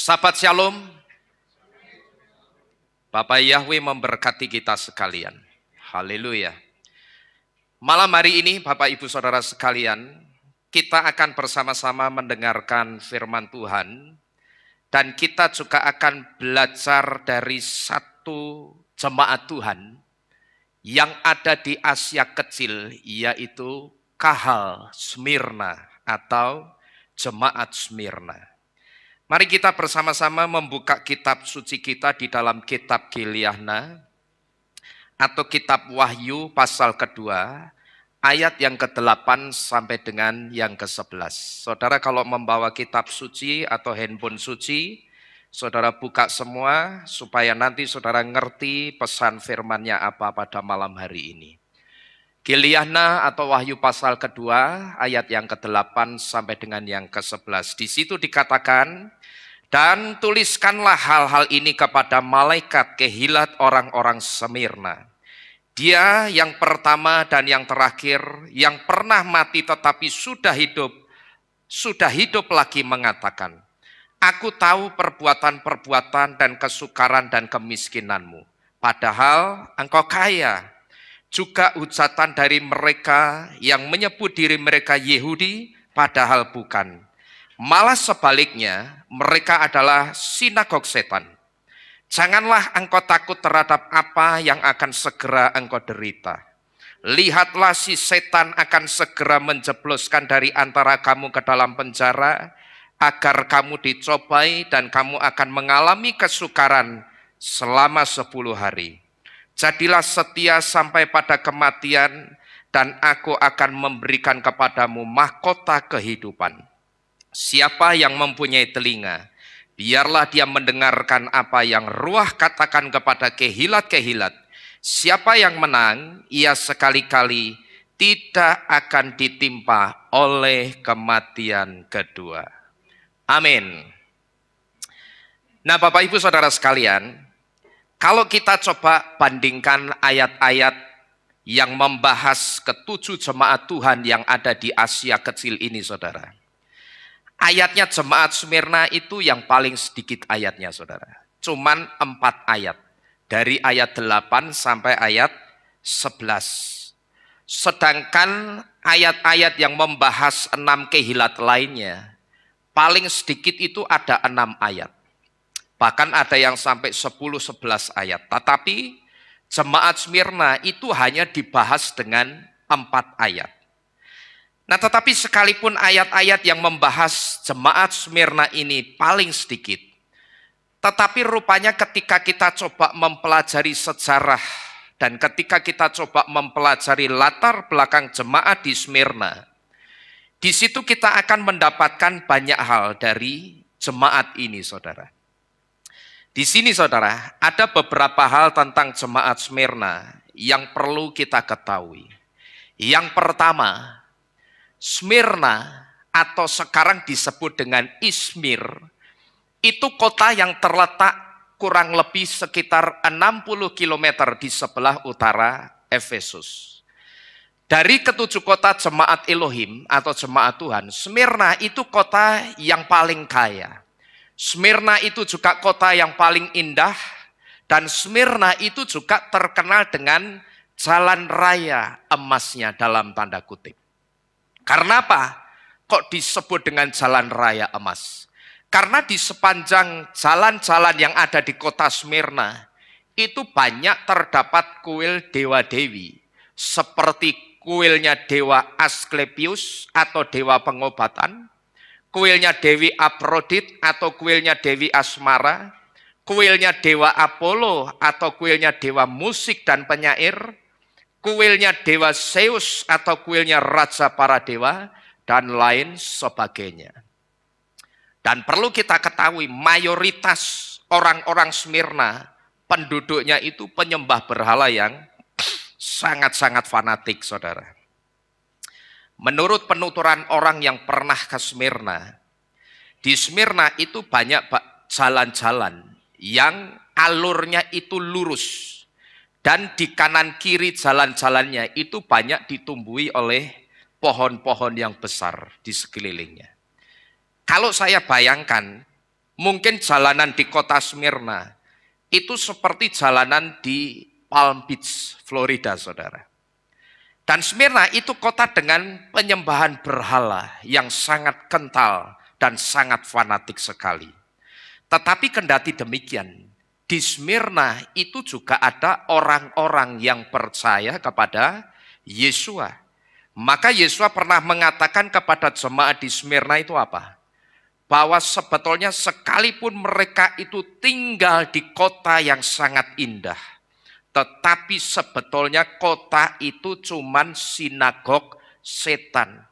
Sahabat Shalom, Bapak Yahweh memberkati kita sekalian. Haleluya. Malam hari ini Bapak Ibu Saudara sekalian, kita akan bersama-sama mendengarkan firman Tuhan. Dan kita juga akan belajar dari satu jemaat Tuhan yang ada di Asia Kecil, yaitu Kahal Smyrna atau Jemaat Smyrna. Mari kita bersama-sama membuka kitab suci kita di dalam kitab Gilyahna atau kitab Wahyu pasal kedua, ayat yang ke-8 sampai dengan yang ke-11. Saudara kalau membawa kitab suci atau handphone suci, saudara buka semua supaya nanti saudara ngerti pesan firman-Nya apa pada malam hari ini. Gilyahna atau Wahyu pasal kedua, ayat yang ke-8 sampai dengan yang ke-11. Di situ dikatakan, dan tuliskanlah hal-hal ini kepada malaikat kehilat orang-orang Smyrna. Dia yang pertama dan yang terakhir, yang pernah mati tetapi sudah hidup lagi mengatakan, aku tahu perbuatan-perbuatan dan kesukaran dan kemiskinanmu, padahal engkau kaya. Juga hujatan dari mereka yang menyebut diri mereka Yehudi, padahal bukan. Malah sebaliknya, mereka adalah sinagog setan. Janganlah engkau takut terhadap apa yang akan segera engkau derita. Lihatlah si setan akan segera menjebloskan dari antara kamu ke dalam penjara, agar kamu dicobai dan kamu akan mengalami kesukaran selama 10 hari. Jadilah setia sampai pada kematian, dan aku akan memberikan kepadamu mahkota kehidupan. Siapa yang mempunyai telinga, biarlah dia mendengarkan apa yang Ruh katakan kepada kehilat-kehilat. Siapa yang menang, ia sekali-kali tidak akan ditimpa oleh kematian kedua. Amin. Nah, Bapak Ibu Saudara sekalian, kalau kita coba bandingkan ayat-ayat yang membahas ketujuh jemaat Tuhan yang ada di Asia Kecil ini, saudara. Ayatnya jemaat Smyrna itu yang paling sedikit ayatnya, saudara. Cuman 4 ayat. Dari ayat 8 sampai ayat 11. Sedangkan ayat-ayat yang membahas 6 kehilat lainnya, paling sedikit itu ada 6 ayat. Bahkan ada yang sampai 10-11 ayat. Tetapi jemaat Smyrna itu hanya dibahas dengan 4 ayat. Nah, tetapi sekalipun ayat-ayat yang membahas jemaat Smyrna ini paling sedikit, tetapi rupanya ketika kita coba mempelajari sejarah dan ketika kita coba mempelajari latar belakang jemaat di Smyrna, di situ kita akan mendapatkan banyak hal dari jemaat ini, saudara. Di sini, saudara, ada beberapa hal tentang jemaat Smyrna yang perlu kita ketahui. Yang pertama, Smyrna atau sekarang disebut dengan Izmir, itu kota yang terletak kurang lebih sekitar 60 km di sebelah utara Efesus. Dari ketujuh kota jemaat Elohim atau jemaat Tuhan, Smyrna itu kota yang paling kaya. Smyrna itu juga kota yang paling indah, dan Smyrna itu juga terkenal dengan jalan raya emasnya dalam tanda kutip. Karena apa? Kok disebut dengan jalan raya emas? Karena di sepanjang jalan-jalan yang ada di kota Smyrna, itu banyak terdapat kuil dewa-dewi, seperti kuilnya dewa Asklepius atau dewa pengobatan, kuilnya Dewi Afrodit atau kuilnya Dewi Asmara, kuilnya Dewa Apollo atau kuilnya Dewa Musik dan Penyair, kuilnya Dewa Zeus atau kuilnya Raja para Dewa, dan lain sebagainya. Dan perlu kita ketahui, mayoritas orang-orang Smyrna, penduduknya itu penyembah berhala yang sangat-sangat fanatik, saudara. Menurut penuturan orang yang pernah ke Smyrna, di Smyrna itu banyak jalan-jalan yang alurnya itu lurus. Dan di kanan kiri jalan-jalannya itu banyak ditumbuhi oleh pohon-pohon yang besar di sekelilingnya. Kalau saya bayangkan, Mungkin jalanan di kota Smyrna itu seperti jalanan di Palm Beach, Florida, saudara. Dan Smyrna itu kota dengan penyembahan berhala yang sangat kental dan sangat fanatik sekali. Tetapi kendati demikian, di Smyrna itu juga ada orang-orang yang percaya kepada Yesua. Maka Yesua pernah mengatakan kepada jemaat di Smyrna itu apa? Bahwa sebetulnya sekalipun mereka itu tinggal di kota yang sangat indah, tetapi sebetulnya kota itu cuman sinagog setan.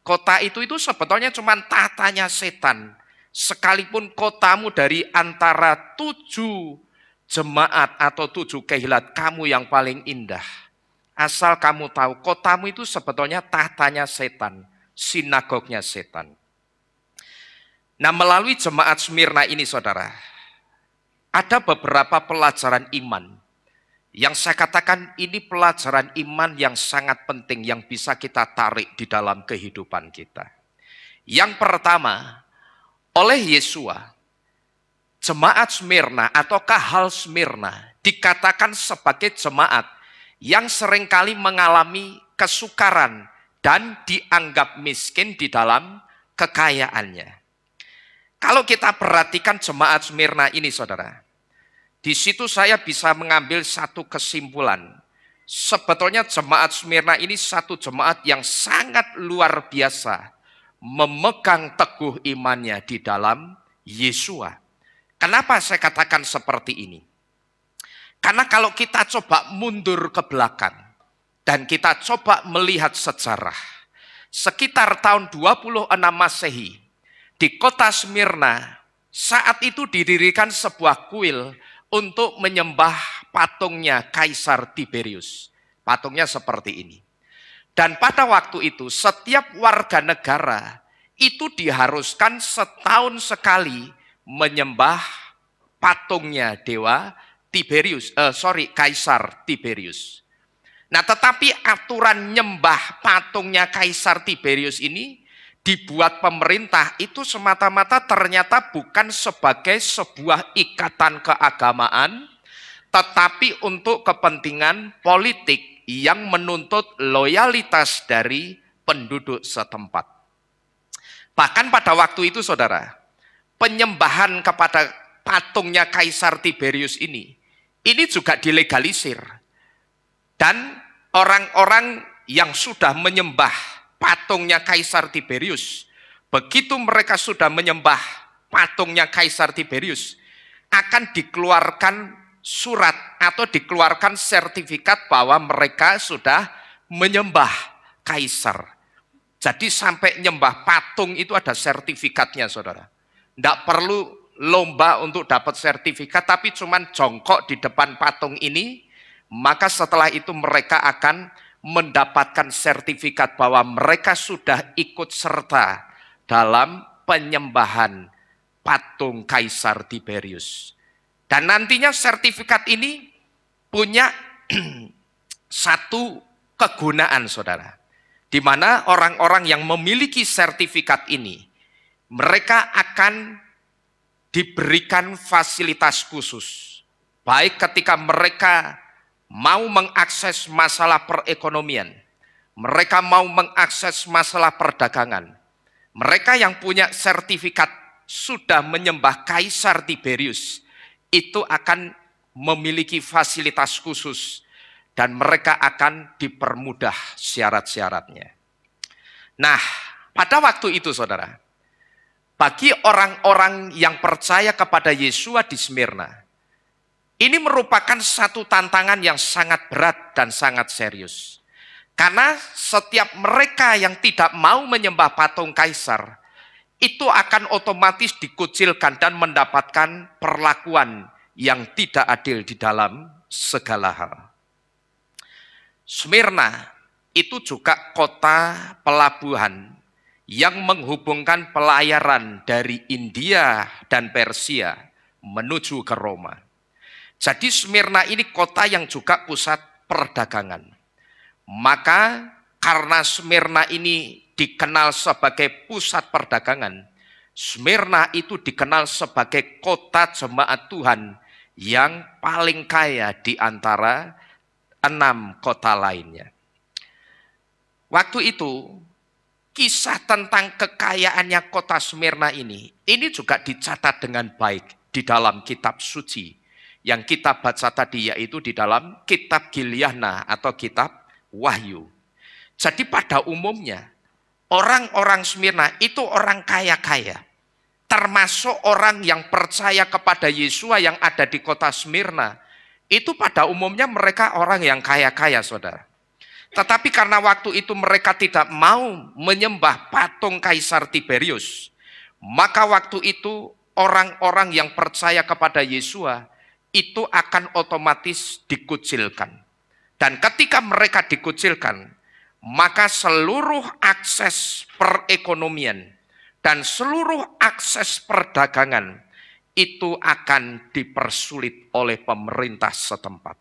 Kota itu sebetulnya cuman tatanya setan. Sekalipun kotamu dari antara 7 jemaat atau 7 kehilat, kamu yang paling indah. Asal kamu tahu, kotamu itu sebetulnya tatanya setan, sinagognya setan. Nah, melalui jemaat Smyrna ini, saudara, ada beberapa pelajaran iman yang saya katakan ini pelajaran iman yang sangat penting yang bisa kita tarik di dalam kehidupan kita. Yang pertama, oleh Yesua, jemaat Smyrna atau kahal Smyrna dikatakan sebagai jemaat yang seringkali mengalami kesukaran dan dianggap miskin di dalam kekayaannya. Kalau kita perhatikan jemaat Smyrna ini, saudara, di situ saya bisa mengambil satu kesimpulan. Sebetulnya jemaat Smyrna ini satu jemaat yang sangat luar biasa, memegang teguh imannya di dalam Yesua. Kenapa saya katakan seperti ini? Karena kalau kita coba mundur ke belakang dan kita coba melihat sejarah, sekitar tahun 26 Masehi, di kota Smyrna saat itu didirikan sebuah kuil untuk menyembah patungnya Kaisar Tiberius. Patungnya seperti ini. Dan pada waktu itu setiap warga negara itu diharuskan setahun sekali menyembah patungnya Kaisar Tiberius. Nah, tetapi aturan nyembah patungnya Kaisar Tiberius ini dibuat pemerintah itu semata-mata ternyata bukan sebagai sebuah ikatan keagamaan, tetapi untuk kepentingan politik yang menuntut loyalitas dari penduduk setempat. Bahkan pada waktu itu, saudara, penyembahan kepada patungnya Kaisar Tiberius ini juga dilegalisir. Dan orang-orang yang sudah menyembah patungnya Kaisar Tiberius, begitu mereka sudah menyembah patungnya Kaisar Tiberius, akan dikeluarkan surat atau dikeluarkan sertifikat bahwa mereka sudah menyembah Kaisar. Jadi sampai nyembah patung itu ada sertifikatnya, saudara. Tidak perlu lomba untuk dapat sertifikat, tapi cuman jongkok di depan patung ini, maka setelah itu mereka akan mendapatkan sertifikat bahwa mereka sudah ikut serta dalam penyembahan patung Kaisar Tiberius. Dan nantinya sertifikat ini punya satu kegunaan, saudara. Di mana orang-orang yang memiliki sertifikat ini, mereka akan diberikan fasilitas khusus. Baik ketika mereka mau mengakses masalah perekonomian, mereka mau mengakses masalah perdagangan. Mereka yang punya sertifikat sudah menyembah Kaisar Tiberius, itu akan memiliki fasilitas khusus dan mereka akan dipermudah syarat-syaratnya. Nah, pada waktu itu, saudara, bagi orang-orang yang percaya kepada Yesua di Smyrna, ini merupakan satu tantangan yang sangat berat dan sangat serius. Karena setiap mereka yang tidak mau menyembah patung Kaisar, itu akan otomatis dikucilkan dan mendapatkan perlakuan yang tidak adil di dalam segala hal. Smyrna itu juga kota pelabuhan yang menghubungkan pelayaran dari India dan Persia menuju ke Roma. Jadi Smyrna ini kota yang juga pusat perdagangan. Maka karena Smyrna ini dikenal sebagai pusat perdagangan, Smyrna itu dikenal sebagai kota jemaat Tuhan yang paling kaya di antara 6 kota lainnya. Waktu itu, kisah tentang kekayaannya kota Smyrna ini juga dicatat dengan baik di dalam kitab suci. Yang kita baca tadi yaitu di dalam kitab Gilyana atau kitab Wahyu. Jadi pada umumnya, orang-orang Smyrna itu orang kaya-kaya. Termasuk orang yang percaya kepada Yesua yang ada di kota Smyrna. Itu pada umumnya mereka orang yang kaya-kaya, saudara. Tetapi karena waktu itu mereka tidak mau menyembah patung Kaisar Tiberius, maka waktu itu orang-orang yang percaya kepada Yesua itu akan otomatis dikucilkan. Dan ketika mereka dikucilkan, maka seluruh akses perekonomian dan seluruh akses perdagangan itu akan dipersulit oleh pemerintah setempat.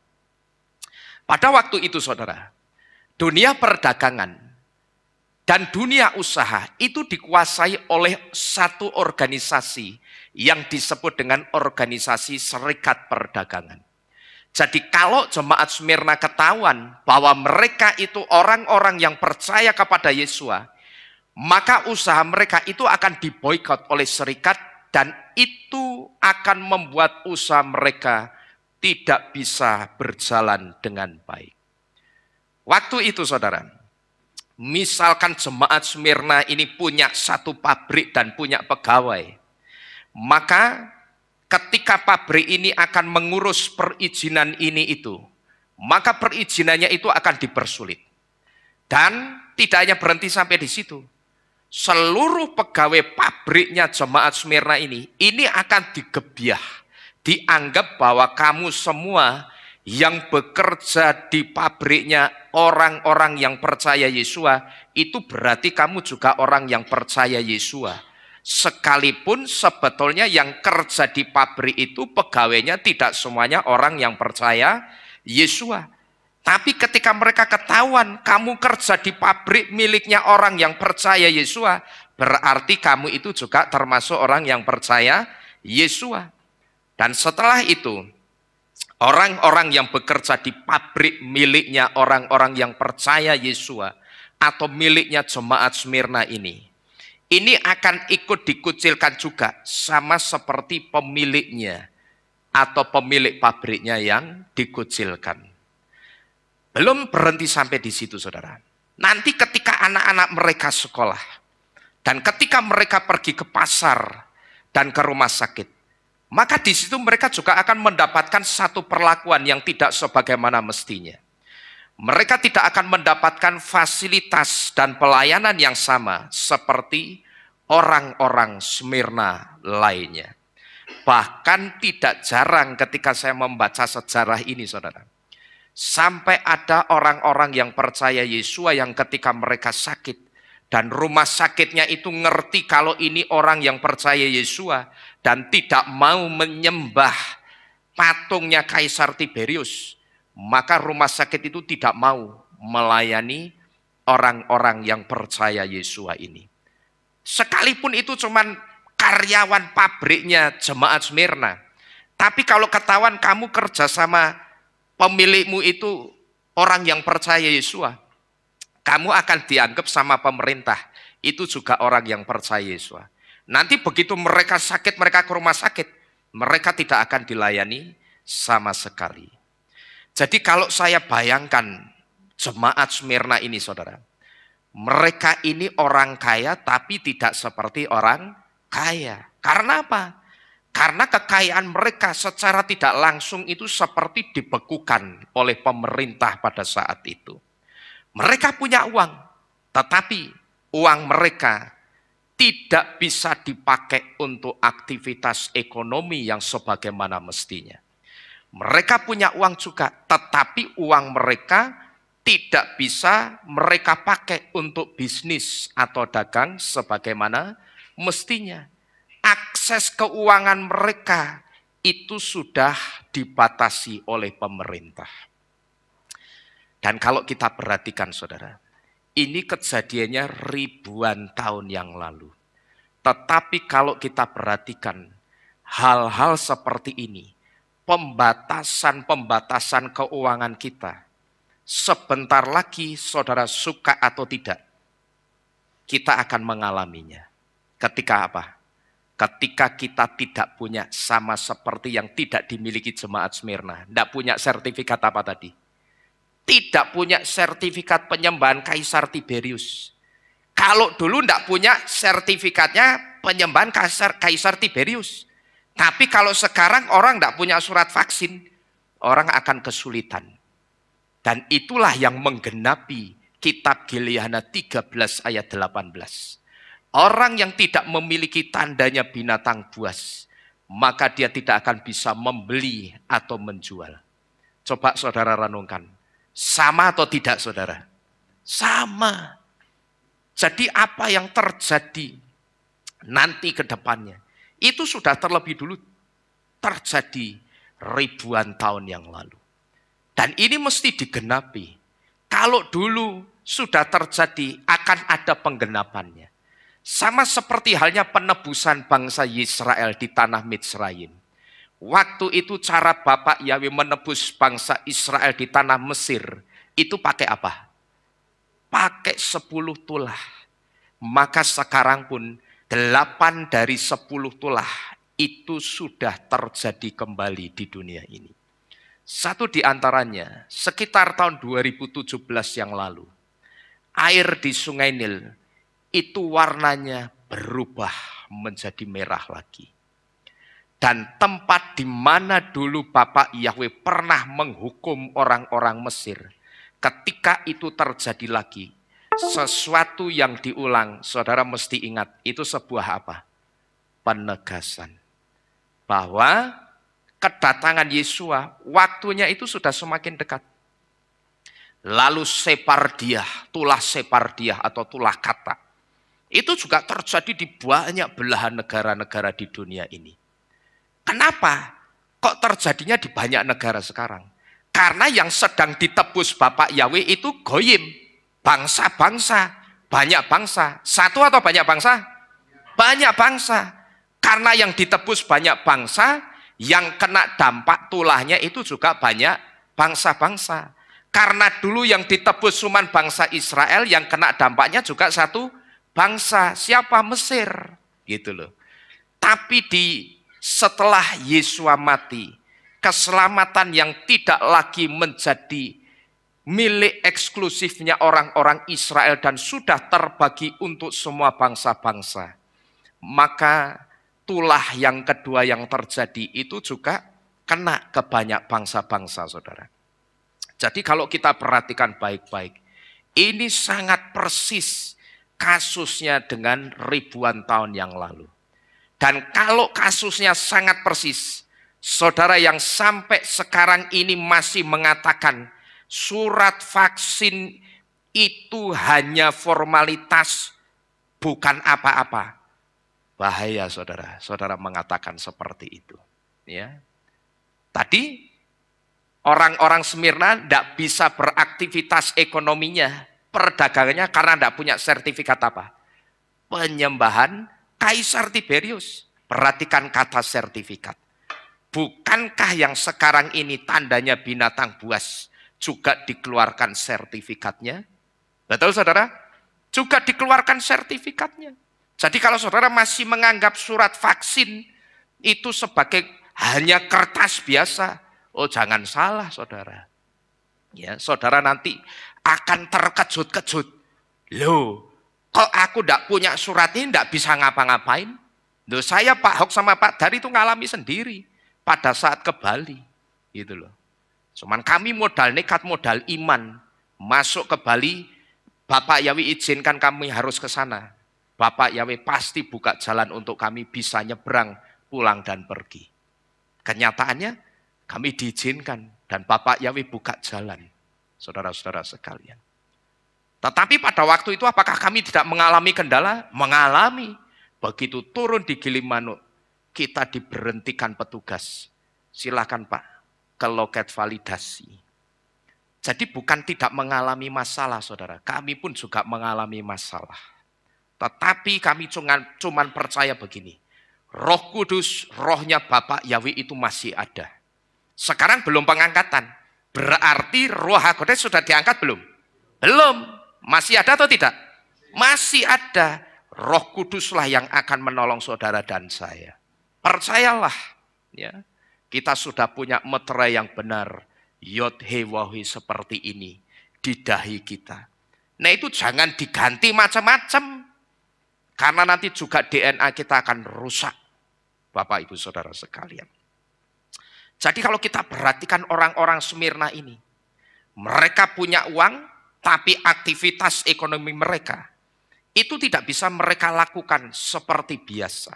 Pada waktu itu, saudara, dunia perdagangan dan dunia usaha itu dikuasai oleh satu organisasi yang disebut dengan organisasi Serikat Perdagangan. Jadi kalau jemaat Smyrna ketahuan bahwa mereka itu orang-orang yang percaya kepada Yesua, maka usaha mereka itu akan diboikot oleh serikat dan itu akan membuat usaha mereka tidak bisa berjalan dengan baik. Waktu itu, saudara, misalkan jemaat Smyrna ini punya satu pabrik dan punya pegawai, maka ketika pabrik ini akan mengurus perizinan ini itu, maka perizinannya itu akan dipersulit. Dan tidak hanya berhenti sampai di situ. Seluruh pegawai pabriknya jemaat Smyrna ini akan digebyah. Dianggap bahwa kamu semua yang bekerja di pabriknya orang-orang yang percaya Yesua, itu berarti kamu juga orang yang percaya Yesua. Sekalipun sebetulnya yang kerja di pabrik itu pegawainya tidak semuanya orang yang percaya Yesua. Tapi ketika mereka ketahuan kamu kerja di pabrik miliknya orang yang percaya Yesua, berarti kamu itu juga termasuk orang yang percaya Yesua. Dan setelah itu, orang-orang yang bekerja di pabrik miliknya orang-orang yang percaya Yesua atau miliknya jemaat Smyrna ini akan ikut dikucilkan juga sama seperti pemiliknya atau pemilik pabriknya yang dikucilkan. Belum berhenti sampai di situ, saudara. Nanti ketika anak-anak mereka sekolah dan ketika mereka pergi ke pasar dan ke rumah sakit, maka di situ mereka juga akan mendapatkan satu perlakuan yang tidak sebagaimana mestinya. Mereka tidak akan mendapatkan fasilitas dan pelayanan yang sama seperti orang-orang Smyrna lainnya. Bahkan tidak jarang ketika saya membaca sejarah ini, saudara, sampai ada orang-orang yang percaya Yesua yang ketika mereka sakit dan rumah sakitnya itu ngerti kalau ini orang yang percaya Yesua dan tidak mau menyembah patungnya Kaisar Tiberius, maka rumah sakit itu tidak mau melayani orang-orang yang percaya Yesua ini. Sekalipun itu cuman karyawan pabriknya jemaat Smyrna, tapi kalau ketahuan kamu kerja sama pemilikmu itu orang yang percaya Yesua, kamu akan dianggap sama pemerintah itu juga orang yang percaya Yesua. Nanti begitu mereka sakit, mereka ke rumah sakit, mereka tidak akan dilayani sama sekali. Jadi kalau saya bayangkan jemaat Smyrna ini, saudara, mereka ini orang kaya tapi tidak seperti orang kaya. Karena apa? Karena kekayaan mereka secara tidak langsung itu seperti dibekukan oleh pemerintah pada saat itu. Mereka punya uang, tetapi uang mereka tidak bisa dipakai untuk aktivitas ekonomi yang sebagaimana mestinya. Mereka punya uang juga, tetapi uang mereka tidak bisa mereka pakai untuk bisnis atau dagang sebagaimana mestinya. Akses keuangan mereka itu sudah dibatasi oleh pemerintah. Dan kalau kita perhatikan, saudara, ini kejadiannya ribuan tahun yang lalu. Tetapi kalau kita perhatikan hal-hal seperti ini, pembatasan-pembatasan keuangan kita, sebentar lagi saudara suka atau tidak, kita akan mengalaminya. Ketika apa? Ketika kita tidak punya, sama seperti yang tidak dimiliki jemaat Smyrna. Tidak punya sertifikat apa tadi? Tidak punya sertifikat penyembahan Kaisar Tiberius. Kalau dulu tidak punya sertifikatnya penyembahan Kaisar Tiberius. Tapi kalau sekarang orang tidak punya surat vaksin, orang akan kesulitan. Dan itulah yang menggenapi kitab Gileana 13 ayat 18. Orang yang tidak memiliki tandanya binatang buas, maka dia tidak akan bisa membeli atau menjual. Coba saudara renungkan, sama atau tidak saudara? Sama. Jadi apa yang terjadi nanti ke depannya, itu sudah terlebih dulu terjadi ribuan tahun yang lalu. Dan ini mesti digenapi. Kalau dulu sudah terjadi, akan ada penggenapannya. Sama seperti halnya penebusan bangsa Israel di tanah Mitsraim. Waktu itu cara Bapak Yahweh menebus bangsa Israel di tanah Mesir, itu pakai apa? Pakai 10 tulah. Maka sekarang pun 8 dari 10 tulah itu sudah terjadi kembali di dunia ini. Satu di antaranya, sekitar tahun 2017 yang lalu, air di Sungai Nil itu warnanya berubah menjadi merah lagi. Dan tempat di mana dulu Bapak Yahweh pernah menghukum orang-orang Mesir, ketika itu terjadi lagi, sesuatu yang diulang, saudara mesti ingat, itu sebuah apa? Penegasan. Bahwa kedatangan Yesua, waktunya itu sudah semakin dekat. Lalu Separdiah, tulah Separdiah atau tulah kata, itu juga terjadi di banyak belahan negara-negara di dunia ini. Kenapa? Kok terjadinya di banyak negara sekarang? Karena yang sedang ditebus Bapak Yahweh itu goyim, bangsa-bangsa, banyak bangsa. Satu atau banyak bangsa? Banyak bangsa. Karena yang ditebus banyak bangsa, yang kena dampak tulahnya itu juga banyak bangsa-bangsa. Karena dulu yang ditebus cuma bangsa Israel, yang kena dampaknya juga satu bangsa. Siapa? Mesir. Gitu loh. Tapi setelah Yesua mati, keselamatan yang tidak lagi menjadi milik eksklusifnya orang-orang Israel dan sudah terbagi untuk semua bangsa-bangsa. Maka tulah yang kedua yang terjadi itu juga kena ke banyak bangsa-bangsa, saudara. Jadi kalau kita perhatikan baik-baik, ini sangat persis kasusnya dengan ribuan tahun yang lalu. Dan kalau kasusnya sangat persis, saudara yang sampai sekarang ini masih mengatakan surat vaksin itu hanya formalitas, bukan apa-apa. Bahaya saudara, saudara mengatakan seperti itu. Ya. Tadi orang-orang Smyrna tidak bisa beraktivitas ekonominya, perdagangannya karena tidak punya sertifikat apa? Penyembahan Kaisar Tiberius. Perhatikan kata sertifikat. Bukankah yang sekarang ini tandanya binatang buas juga dikeluarkan sertifikatnya? Betul saudara? Juga dikeluarkan sertifikatnya. Jadi kalau saudara masih menganggap surat vaksin itu sebagai hanya kertas biasa, oh jangan salah saudara. Ya, saudara nanti akan terkejut-kejut. Loh, kok aku tidak punya surat ini tidak bisa ngapa-ngapain? Loh, saya Pak Hok sama Pak Dari itu ngalami sendiri pada saat ke Bali. Gitu loh. Cuman kami modal nekat, modal iman. Masuk ke Bali, Bapak Yahweh izinkan kami harus ke sana. Bapak Yahweh pasti buka jalan untuk kami bisa nyebrang, pulang dan pergi. Kenyataannya kami diizinkan dan Bapak Yahweh buka jalan. Saudara-saudara sekalian. Tetapi pada waktu itu apakah kami tidak mengalami kendala? Mengalami. Begitu turun di Gilimanuk, kita diberhentikan petugas. Silakan Pak, ke loket validasi. Jadi bukan tidak mengalami masalah saudara, kami pun juga mengalami masalah. Tetapi kami cuman percaya begini. Roh Kudus, rohnya Bapak Yahweh itu masih ada. Sekarang belum pengangkatan. Berarti Roh HaKodes sudah diangkat belum? Belum. Masih ada atau tidak? Masih ada. Roh Kuduslah yang akan menolong saudara dan saya. Percayalah. Ya. Kita sudah punya meterai yang benar. Yod He Waw He seperti ini. Di dahi kita. Nah itu jangan diganti macam-macam. Karena nanti juga DNA kita akan rusak. Bapak Ibu Saudara sekalian. Jadi kalau kita perhatikan orang-orang Smyrna ini. Mereka punya uang, tapi aktivitas ekonomi mereka itu tidak bisa mereka lakukan seperti biasa.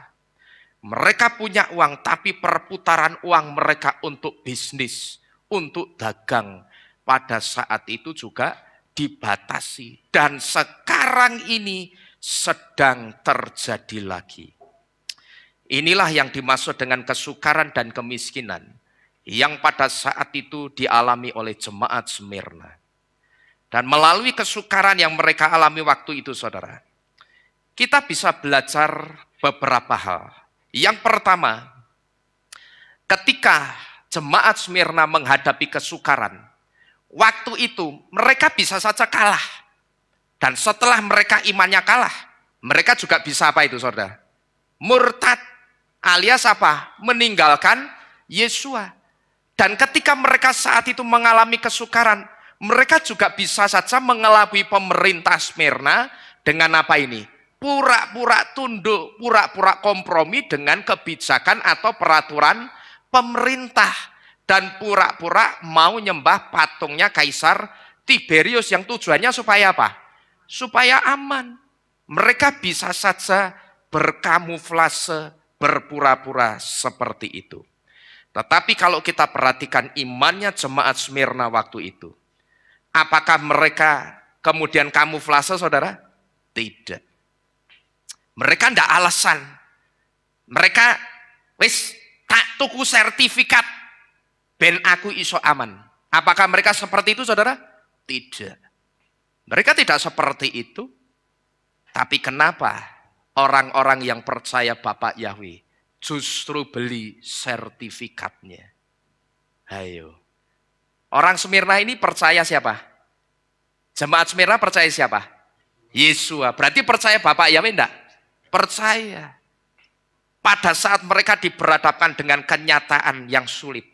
Mereka punya uang, tapi perputaran uang mereka untuk bisnis, untuk dagang, pada saat itu juga dibatasi. Dan sekarang ini sedang terjadi lagi. Inilah yang dimaksud dengan kesukaran dan kemiskinan yang pada saat itu dialami oleh jemaat Smyrna. Dan melalui kesukaran yang mereka alami waktu itu, saudara, kita bisa belajar beberapa hal. Yang pertama, ketika jemaat Smyrna menghadapi kesukaran, waktu itu mereka bisa saja kalah. Dan setelah mereka imannya kalah, mereka juga bisa apa itu, saudara? Murtad, alias apa? Meninggalkan Yesua. Dan ketika mereka saat itu mengalami kesukaran, mereka juga bisa saja mengelabui pemerintah Smyrna dengan apa ini? Pura-pura tunduk, pura-pura kompromi dengan kebijakan atau peraturan pemerintah. Dan pura-pura mau nyembah patungnya Kaisar Tiberius yang tujuannya supaya apa? Supaya aman. Mereka bisa saja berkamuflase, berpura-pura seperti itu. Tetapi kalau kita perhatikan imannya jemaat Smyrna waktu itu, apakah mereka kemudian kamuflase, saudara? Tidak. Mereka tidak alasan. Mereka wis tak tuku sertifikat ben aku iso aman. Apakah mereka seperti itu, saudara? Tidak. Mereka tidak seperti itu. Tapi kenapa orang-orang yang percaya Bapak Yahweh justru beli sertifikatnya? Ayo. Orang Smyrna ini percaya siapa? Jemaat Smyrna percaya siapa? Yesua. Berarti percaya Bapak Yahweh enggak? Percaya. Pada saat mereka diberhadapkan dengan kenyataan yang sulit,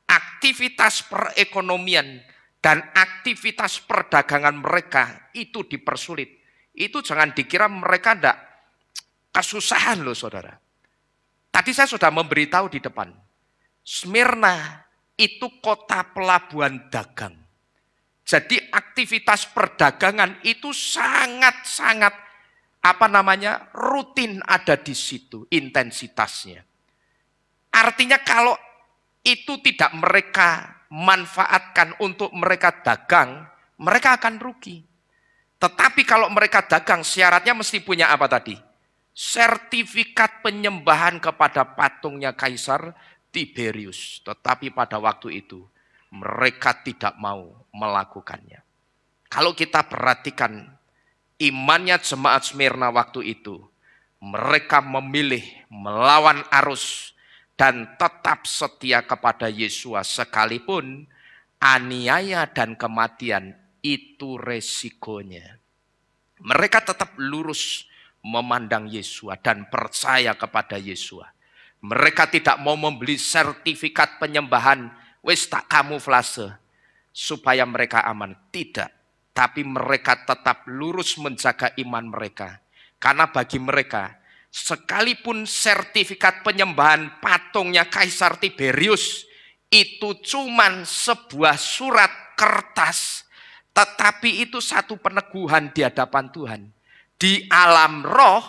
aktivitas perekonomian dan aktivitas perdagangan mereka itu dipersulit. Itu jangan dikira mereka enggak kesusahan loh, saudara. Tadi saya sudah memberitahu di depan. Smyrna itu kota pelabuhan dagang. Jadi aktivitas perdagangan itu sangat-sangat rutin ada di situ intensitasnya. Artinya kalau itu tidak mereka manfaatkan untuk mereka dagang, mereka akan rugi. Tetapi kalau mereka dagang, syaratnya mesti punya apa tadi? Sertifikat penyembahan kepada patungnya Kaisar Tiberius. Tetapi pada waktu itu mereka tidak mau melakukannya. Kalau kita perhatikan imannya jemaat Smyrna waktu itu, mereka memilih melawan arus dan tetap setia kepada Yesua sekalipun aniaya dan kematian itu resikonya. Mereka tetap lurus memandang Yesua dan percaya kepada Yesua. Mereka tidak mau membeli sertifikat penyembahan, wis tak kamuflase supaya mereka aman. Tidak. Tapi mereka tetap lurus menjaga iman mereka. Karena bagi mereka, sekalipun sertifikat penyembahan patungnya Kaisar Tiberius itu cuman sebuah surat kertas, tetapi itu satu peneguhan di hadapan Tuhan. Di alam roh,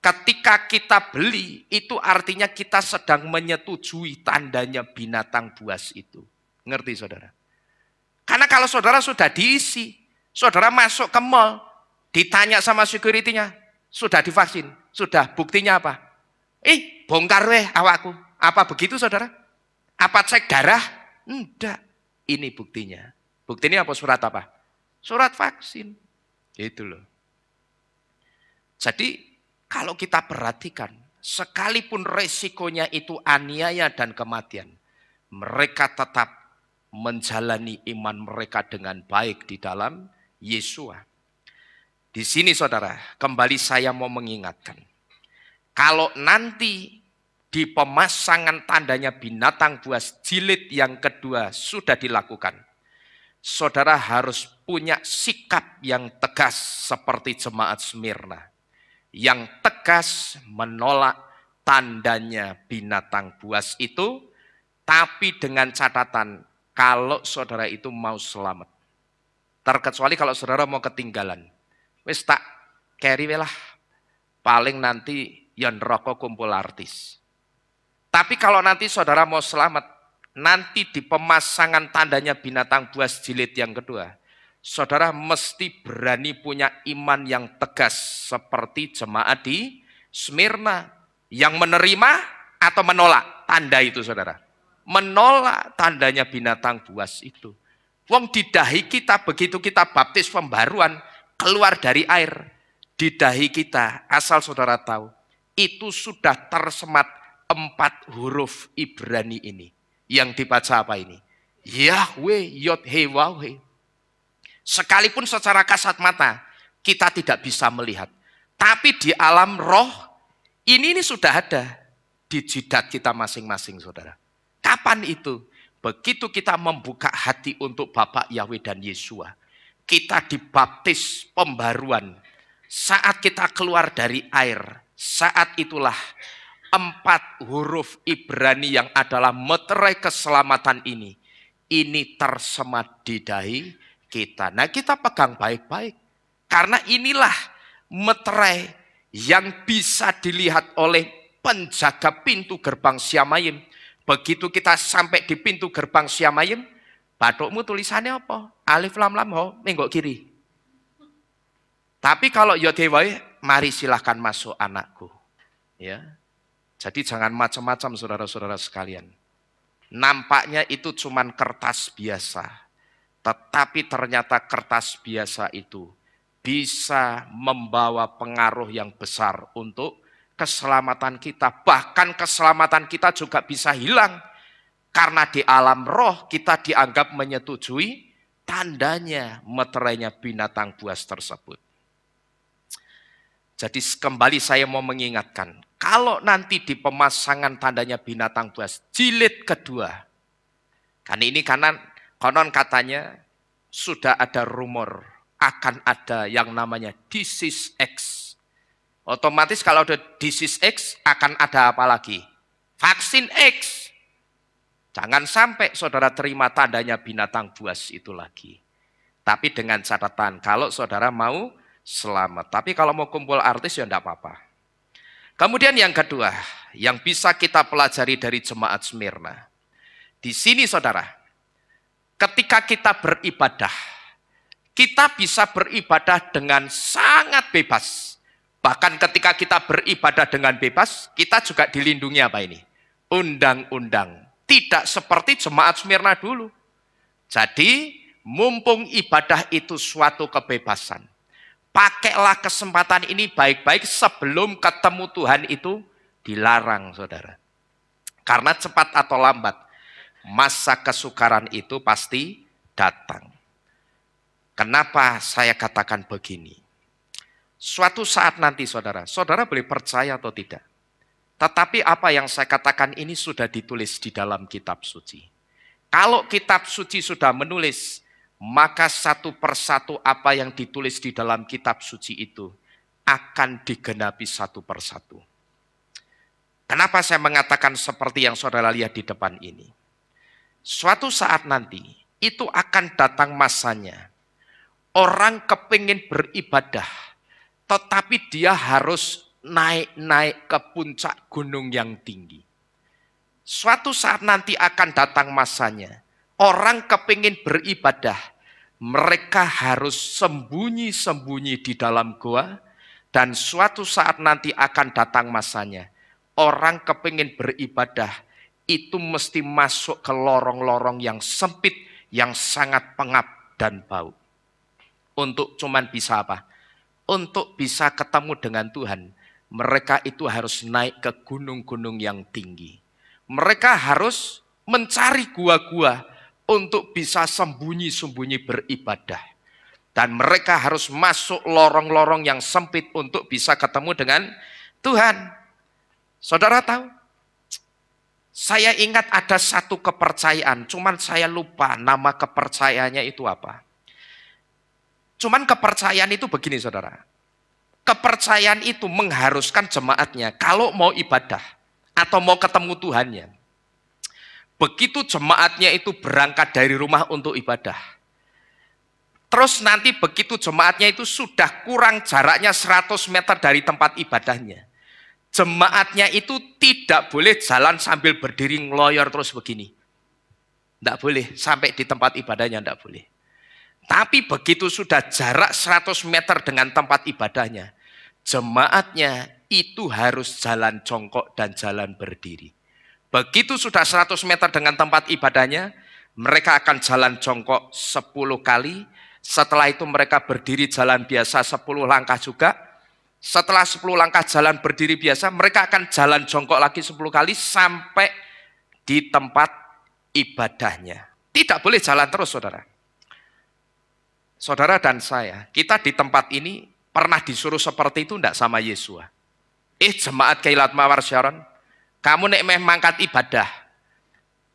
ketika kita beli, itu artinya kita sedang menyetujui tandanya binatang buas itu. Ngerti, saudara? Karena kalau saudara sudah diisi, saudara masuk ke mall, ditanya sama security-nya, sudah divaksin, sudah, buktinya apa? Bongkar weh awakku. Apa begitu, saudara? Apa cek darah? Enggak. Ini buktinya. Buktinya apa? Surat apa? Surat vaksin. Gitu loh. Jadi kalau kita perhatikan, sekalipun resikonya itu aniaya dan kematian, mereka tetap menjalani iman mereka dengan baik di dalam Yesua. Di sini saudara, kembali saya mau mengingatkan. Kalau nanti di pemasangan tandanya binatang buas jilid yang kedua sudah dilakukan, saudara harus punya sikap yang tegas seperti jemaat Smyrna. Yang tegas menolak tandanya binatang buas itu, tapi dengan catatan kalau saudara itu mau selamat. Terkecuali kalau saudara mau ketinggalan. Wis tak carry lah. Paling nanti yang rokok kumpul artis. Tapi kalau nanti saudara mau selamat, nanti di pemasangan tandanya binatang buas jilid yang kedua, saudara mesti berani punya iman yang tegas seperti jemaat di Smyrna yang menerima atau menolak tanda itu saudara. Menolak tandanya binatang buas itu. Wong di dahi kita begitu kita baptis pembaruan keluar dari air, di dahi kita asal saudara tahu itu sudah tersemat 4 huruf Ibrani ini. Yang dibaca apa ini? Yahweh Yod He Waw He. Sekalipun secara kasat mata kita tidak bisa melihat, tapi di alam roh ini sudah ada di jidat kita masing-masing saudara. Kapan itu? Begitu kita membuka hati untuk Bapak Yahweh dan Yesua, kita dibaptis pembaruan. Saat kita keluar dari air, saat itulah 4 huruf Ibrani yang adalah meterai keselamatan ini tersemat di dahi kita. Nah kita pegang baik-baik. Karena inilah meterai yang bisa dilihat oleh penjaga pintu gerbang Siamayim. Begitu kita sampai di pintu gerbang Siamayim, bathukmu tulisannya apa? Alif lam lam ho, menggok kiri. Tapi kalau Yodewai, mari silahkan masuk anakku. Ya. Jadi jangan macam-macam saudara-saudara sekalian. Nampaknya itu cuman kertas biasa. Tetapi ternyata kertas biasa itu bisa membawa pengaruh yang besar untuk keselamatan kita. Bahkan keselamatan kita juga bisa hilang. Karena di alam roh kita dianggap menyetujui tandanya meterainya binatang buas tersebut. Jadi kembali saya mau mengingatkan, kalau nanti di pemasangan tandanya binatang buas jilid kedua, kan ini konon katanya sudah ada rumor akan ada yang namanya disease X. Otomatis kalau ada disease X akan ada apa lagi? Vaksin X. Jangan sampai saudara terima tandanya binatang buas itu lagi. Tapi dengan catatan kalau saudara mau selamat. Tapi kalau mau kumpul artis ya enggak apa-apa. Kemudian yang kedua, yang bisa kita pelajari dari jemaat Smyrna. Di sini saudara, ketika kita beribadah, kita bisa beribadah dengan sangat bebas. Bahkan ketika kita beribadah dengan bebas, kita juga dilindungi apa ini? Undang-undang. Tidak seperti jemaat Smyrna dulu. Jadi, mumpung ibadah itu suatu kebebasan, pakailah kesempatan ini baik-baik sebelum ketemu Tuhan itu dilarang, saudara. Karena cepat atau lambat, masa kesukaran itu pasti datang. Kenapa saya katakan begini? Suatu saat nanti, saudara boleh percaya atau tidak. Tetapi apa yang saya katakan ini sudah ditulis di dalam kitab suci. Kalau kitab suci sudah menulis, maka satu persatu apa yang ditulis di dalam kitab suci itu akan digenapi satu persatu. Kenapa saya mengatakan seperti yang saudara lihat di depan ini? Suatu saat nanti itu akan datang masanya. Orang kepingin beribadah, tetapi dia harus naik-naik ke puncak gunung yang tinggi. Suatu saat nanti akan datang masanya. Orang kepingin beribadah, mereka harus sembunyi-sembunyi di dalam goa, dan suatu saat nanti akan datang masanya. Orang kepingin beribadah, itu mesti masuk ke lorong-lorong yang sempit, yang sangat pengap dan bau. Untuk cuman bisa apa? untuk bisa ketemu dengan Tuhan, mereka itu harus naik ke gunung-gunung yang tinggi. Mereka harus mencari gua-gua untuk bisa sembunyi-sembunyi beribadah. Dan mereka harus masuk lorong-lorong yang sempit untuk bisa ketemu dengan Tuhan. Saudara tahu? Saya ingat ada satu kepercayaan, cuman saya lupa nama kepercayaannya itu apa. Cuman kepercayaan itu begini saudara. Kepercayaan itu mengharuskan jemaatnya kalau mau ibadah atau mau ketemu Tuhannya. Begitu jemaatnya itu berangkat dari rumah untuk ibadah. Terus nanti begitu jemaatnya itu sudah kurang jaraknya 100 meter dari tempat ibadahnya. Jemaatnya itu tidak boleh jalan sambil berdiri ngeloyor terus begini. Tidak boleh, sampai di tempat ibadahnya tidak boleh. Tapi begitu sudah jarak 100 meter dengan tempat ibadahnya, jemaatnya itu harus jalan jongkok dan jalan berdiri. Begitu sudah 100 meter dengan tempat ibadahnya, mereka akan jalan jongkok 10 kali. Setelah itu mereka berdiri jalan biasa 10 langkah juga. Setelah 10 langkah jalan berdiri biasa, mereka akan jalan jongkok lagi 10 kali sampai di tempat ibadahnya. Tidak boleh jalan terus saudara. Saudara dan saya, kita di tempat ini pernah disuruh seperti itu enggak sama Yesua? Jemaat Keilat Mawar Sharon, kamu nek meh mangkat ibadah,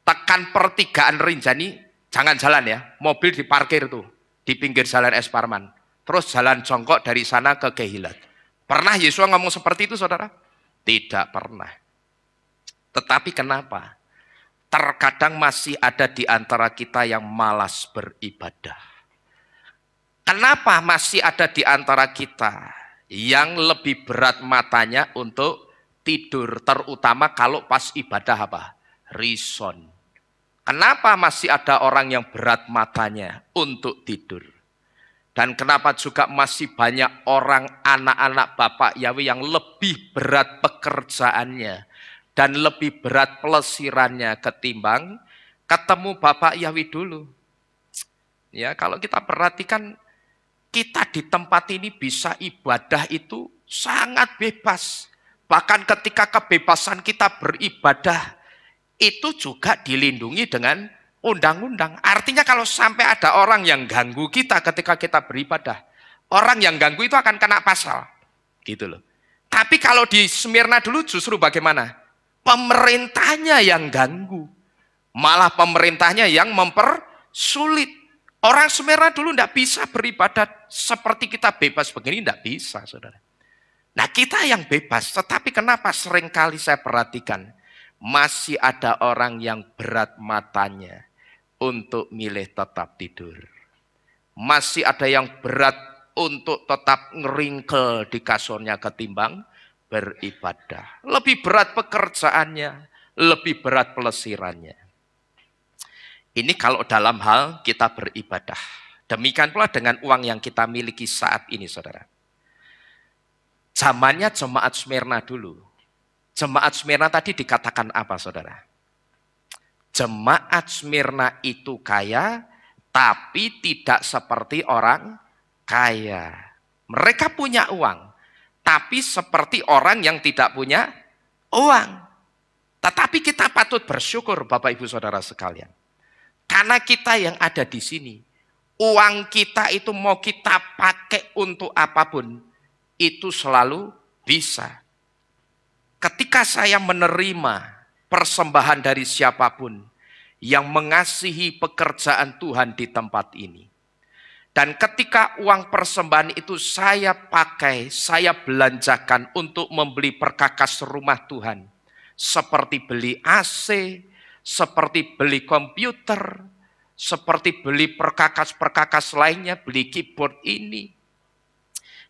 tekan pertigaan Rinjani, jangan jalan ya, mobil diparkir tuh di pinggir jalan Es Parman, terus jalan jongkok dari sana ke Keilat. Pernah Yesua ngomong seperti itu saudara? Tidak pernah. Tetapi kenapa? Terkadang masih ada di antara kita yang malas beribadah. Kenapa masih ada di antara kita yang lebih berat matanya untuk tidur, terutama kalau pas ibadah apa? Rison. Kenapa masih ada orang yang berat matanya untuk tidur? Dan kenapa juga masih banyak orang anak-anak Bapak Yahweh yang lebih berat pekerjaannya dan lebih berat pelesirannya ketimbang ketemu Bapak Yahweh dulu. Ya, kalau kita perhatikan, kita di tempat ini bisa ibadah itu sangat bebas. Bahkan ketika kebebasan kita beribadah, itu juga dilindungi dengan undang-undang. Artinya kalau sampai ada orang yang ganggu kita ketika kita beribadah, orang yang ganggu itu akan kena pasal. Gitu loh. Tapi kalau di Smyrna dulu justru bagaimana? Pemerintahnya yang ganggu. Malah pemerintahnya yang mempersulit. Orang Smyrna dulu tidak bisa beribadah seperti kita bebas begini, tidak bisa saudara. Nah kita yang bebas, tetapi kenapa seringkali saya perhatikan, masih ada orang yang berat matanya untuk milih tetap tidur. Masih ada yang berat untuk tetap ngeringkel di kasurnya ketimbang beribadah. Lebih berat pekerjaannya, lebih berat pelesirannya. Ini kalau dalam hal kita beribadah. Demikian pula dengan uang yang kita miliki saat ini saudara. Zamannya jemaat Smyrna dulu. Jemaat Smyrna tadi dikatakan apa saudara? Jemaat Smyrna itu kaya, tapi tidak seperti orang kaya. Mereka punya uang, tapi seperti orang yang tidak punya uang. Tetapi kita patut bersyukur Bapak Ibu Saudara sekalian. Karena kita yang ada di sini, uang kita itu mau kita pakai untuk apapun, itu selalu bisa. Ketika saya menerima persembahan dari siapapun yang mengasihi pekerjaan Tuhan di tempat ini, dan ketika uang persembahan itu saya pakai, saya belanjakan untuk membeli perkakas rumah Tuhan, seperti beli AC, seperti beli komputer, seperti beli perkakas-perkakas lainnya, beli keyboard ini.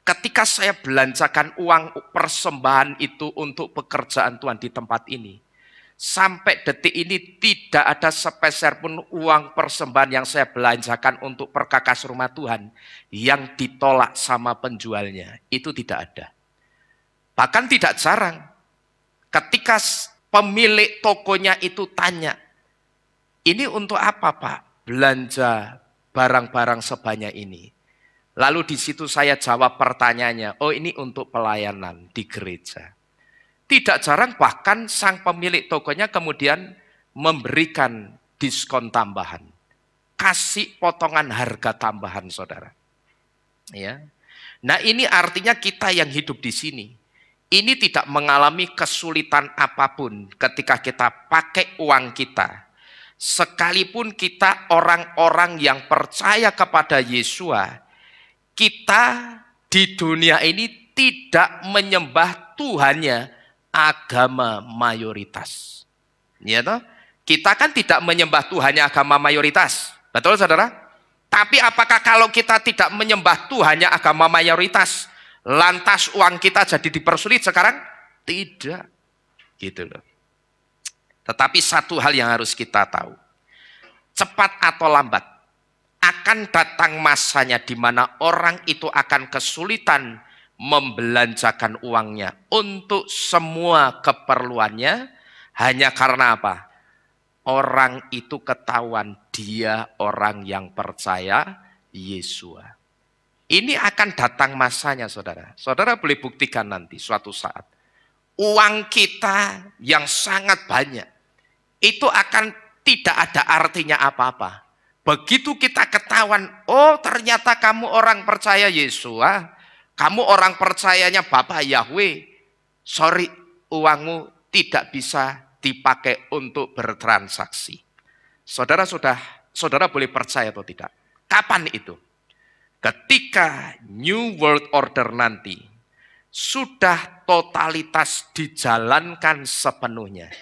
Ketika saya belanjakan uang persembahan itu untuk pekerjaan Tuhan di tempat ini, sampai detik ini tidak ada sepeser pun uang persembahan yang saya belanjakan untuk perkakas rumah Tuhan yang ditolak sama penjualnya. Itu tidak ada. Bahkan tidak jarang ketika pemilik tokonya itu tanya, ini untuk apa Pak belanja barang-barang sebanyak ini? Lalu di situ saya jawab pertanyaannya, oh ini untuk pelayanan di gereja. Tidak jarang bahkan sang pemilik tokonya kemudian memberikan diskon tambahan. Kasih potongan harga tambahan, saudara. Ya. Nah ini artinya kita yang hidup di sini, ini tidak mengalami kesulitan apapun ketika kita pakai uang kita. Sekalipun kita orang-orang yang percaya kepada Yesua, kita di dunia ini tidak menyembah Tuhannya agama mayoritas. Ya toh? Kita kan tidak menyembah Tuhannya agama mayoritas. Betul saudara? Tapi apakah kalau kita tidak menyembah Tuhannya agama mayoritas, lantas uang kita jadi dipersulit sekarang? Tidak. Gitu loh. Tetapi satu hal yang harus kita tahu. Cepat atau lambat, akan datang masanya di mana orang itu akan kesulitan membelanjakan uangnya untuk semua keperluannya hanya karena apa? Orang itu ketahuan dia orang yang percaya Yesua. Ini akan datang masanya, saudara. Saudara boleh buktikan nanti suatu saat. Uang kita yang sangat banyak itu akan tidak ada artinya apa-apa. Begitu kita ketahuan, oh ternyata kamu orang percaya Yesua, kamu orang percayanya Bapak Yahweh, sorry, uangmu tidak bisa dipakai untuk bertransaksi. Saudara boleh percaya atau tidak? Kapan itu? Ketika New World Order nanti sudah totalitas dijalankan sepenuhnya.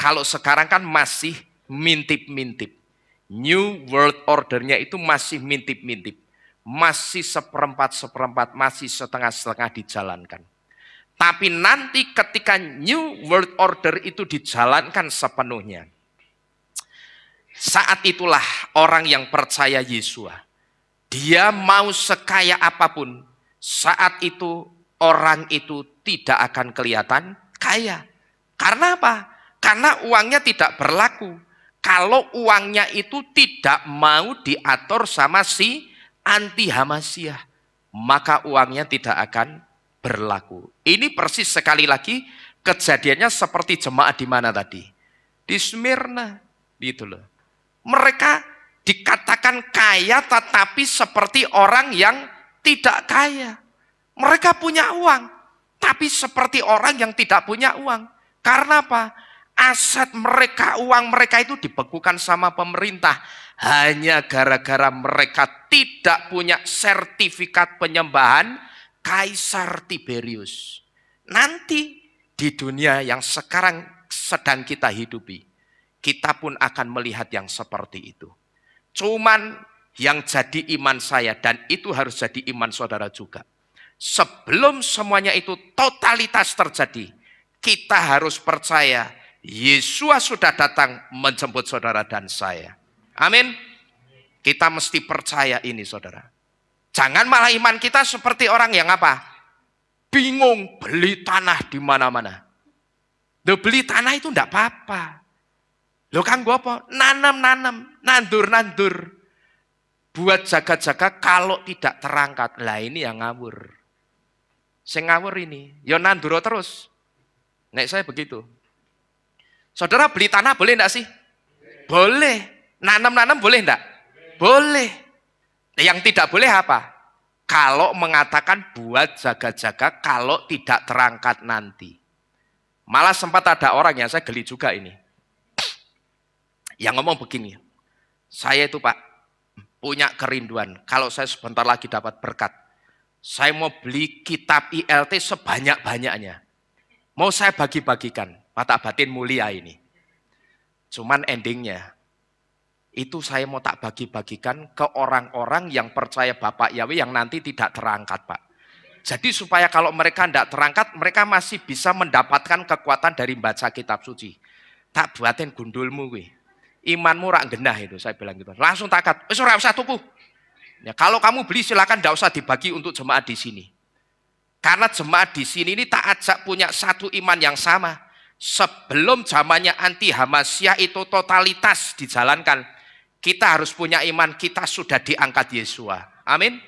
Kalau sekarang kan masih mintip-mintip. New World Order-nya itu masih mintip-mintip. Masih seperempat-seperempat, masih setengah-setengah dijalankan. Tapi nanti ketika New World Order itu dijalankan sepenuhnya, saat itulah orang yang percaya Yesua, dia mau sekaya apapun, saat itu orang itu tidak akan kelihatan kaya. Karena apa? Karena uangnya tidak berlaku. Kalau uangnya itu tidak mau diatur sama si anti Hamasyah, maka uangnya tidak akan berlaku. Ini persis sekali lagi kejadiannya seperti jemaat di mana tadi? Di Smyrna, gitu loh. Mereka dikatakan kaya tetapi seperti orang yang tidak kaya. Mereka punya uang, tapi seperti orang yang tidak punya uang. Karena apa? Aset mereka, uang mereka itu dibekukan sama pemerintah. Hanya gara-gara mereka tidak punya sertifikat penyembahan Kaisar Tiberius. Nanti di dunia yang sekarang sedang kita hidupi, kita pun akan melihat yang seperti itu. Cuman yang jadi iman saya, dan itu harus jadi iman saudara juga. Sebelum semuanya itu totalitas terjadi, kita harus percaya Yesus sudah datang menjemput saudara dan saya. Amin. Kita mesti percaya ini, saudara. Jangan malah iman kita seperti orang yang apa? Bingung beli tanah di mana-mana. Loh, beli tanah itu enggak apa-apa. Loh kan gua apa? Nanam-nanam, nandur-nandur. Buat jaga-jaga kalau tidak terangkat. Lah ini yang ngawur. Sing ngawur ini, ya nandur terus. Nek saya begitu. Saudara beli tanah boleh enggak sih? Boleh. Nanam-nanam boleh enggak? Boleh. Yang tidak boleh apa? Kalau mengatakan buat jaga-jaga kalau tidak terangkat nanti. Malah sempat ada orang yang saya geli juga ini. Yang ngomong begini, saya itu Pak punya kerinduan. Kalau saya sebentar lagi dapat berkat, saya mau beli kitab ILT sebanyak-banyaknya. Mau saya bagi-bagikan, mata batin mulia ini. Cuman endingnya, itu saya mau tak bagi-bagikan ke orang-orang yang percaya Bapak Yahweh yang nanti tidak terangkat Pak. Jadi supaya kalau mereka tidak terangkat, mereka masih bisa mendapatkan kekuatan dari membaca kitab suci. Tak buatin gundulmu gue. Imanmu rak genah itu, saya bilang gitu. Langsung takat, wis ora usah tuku. Ya, kalau kamu beli silakan, tidak usah dibagi untuk jemaat di sini. Karena jemaat di sini ini tak ajak punya satu iman yang sama. Sebelum zamannya anti Hamasyah itu totalitas dijalankan, kita harus punya iman kita sudah diangkat Yesua. Amin.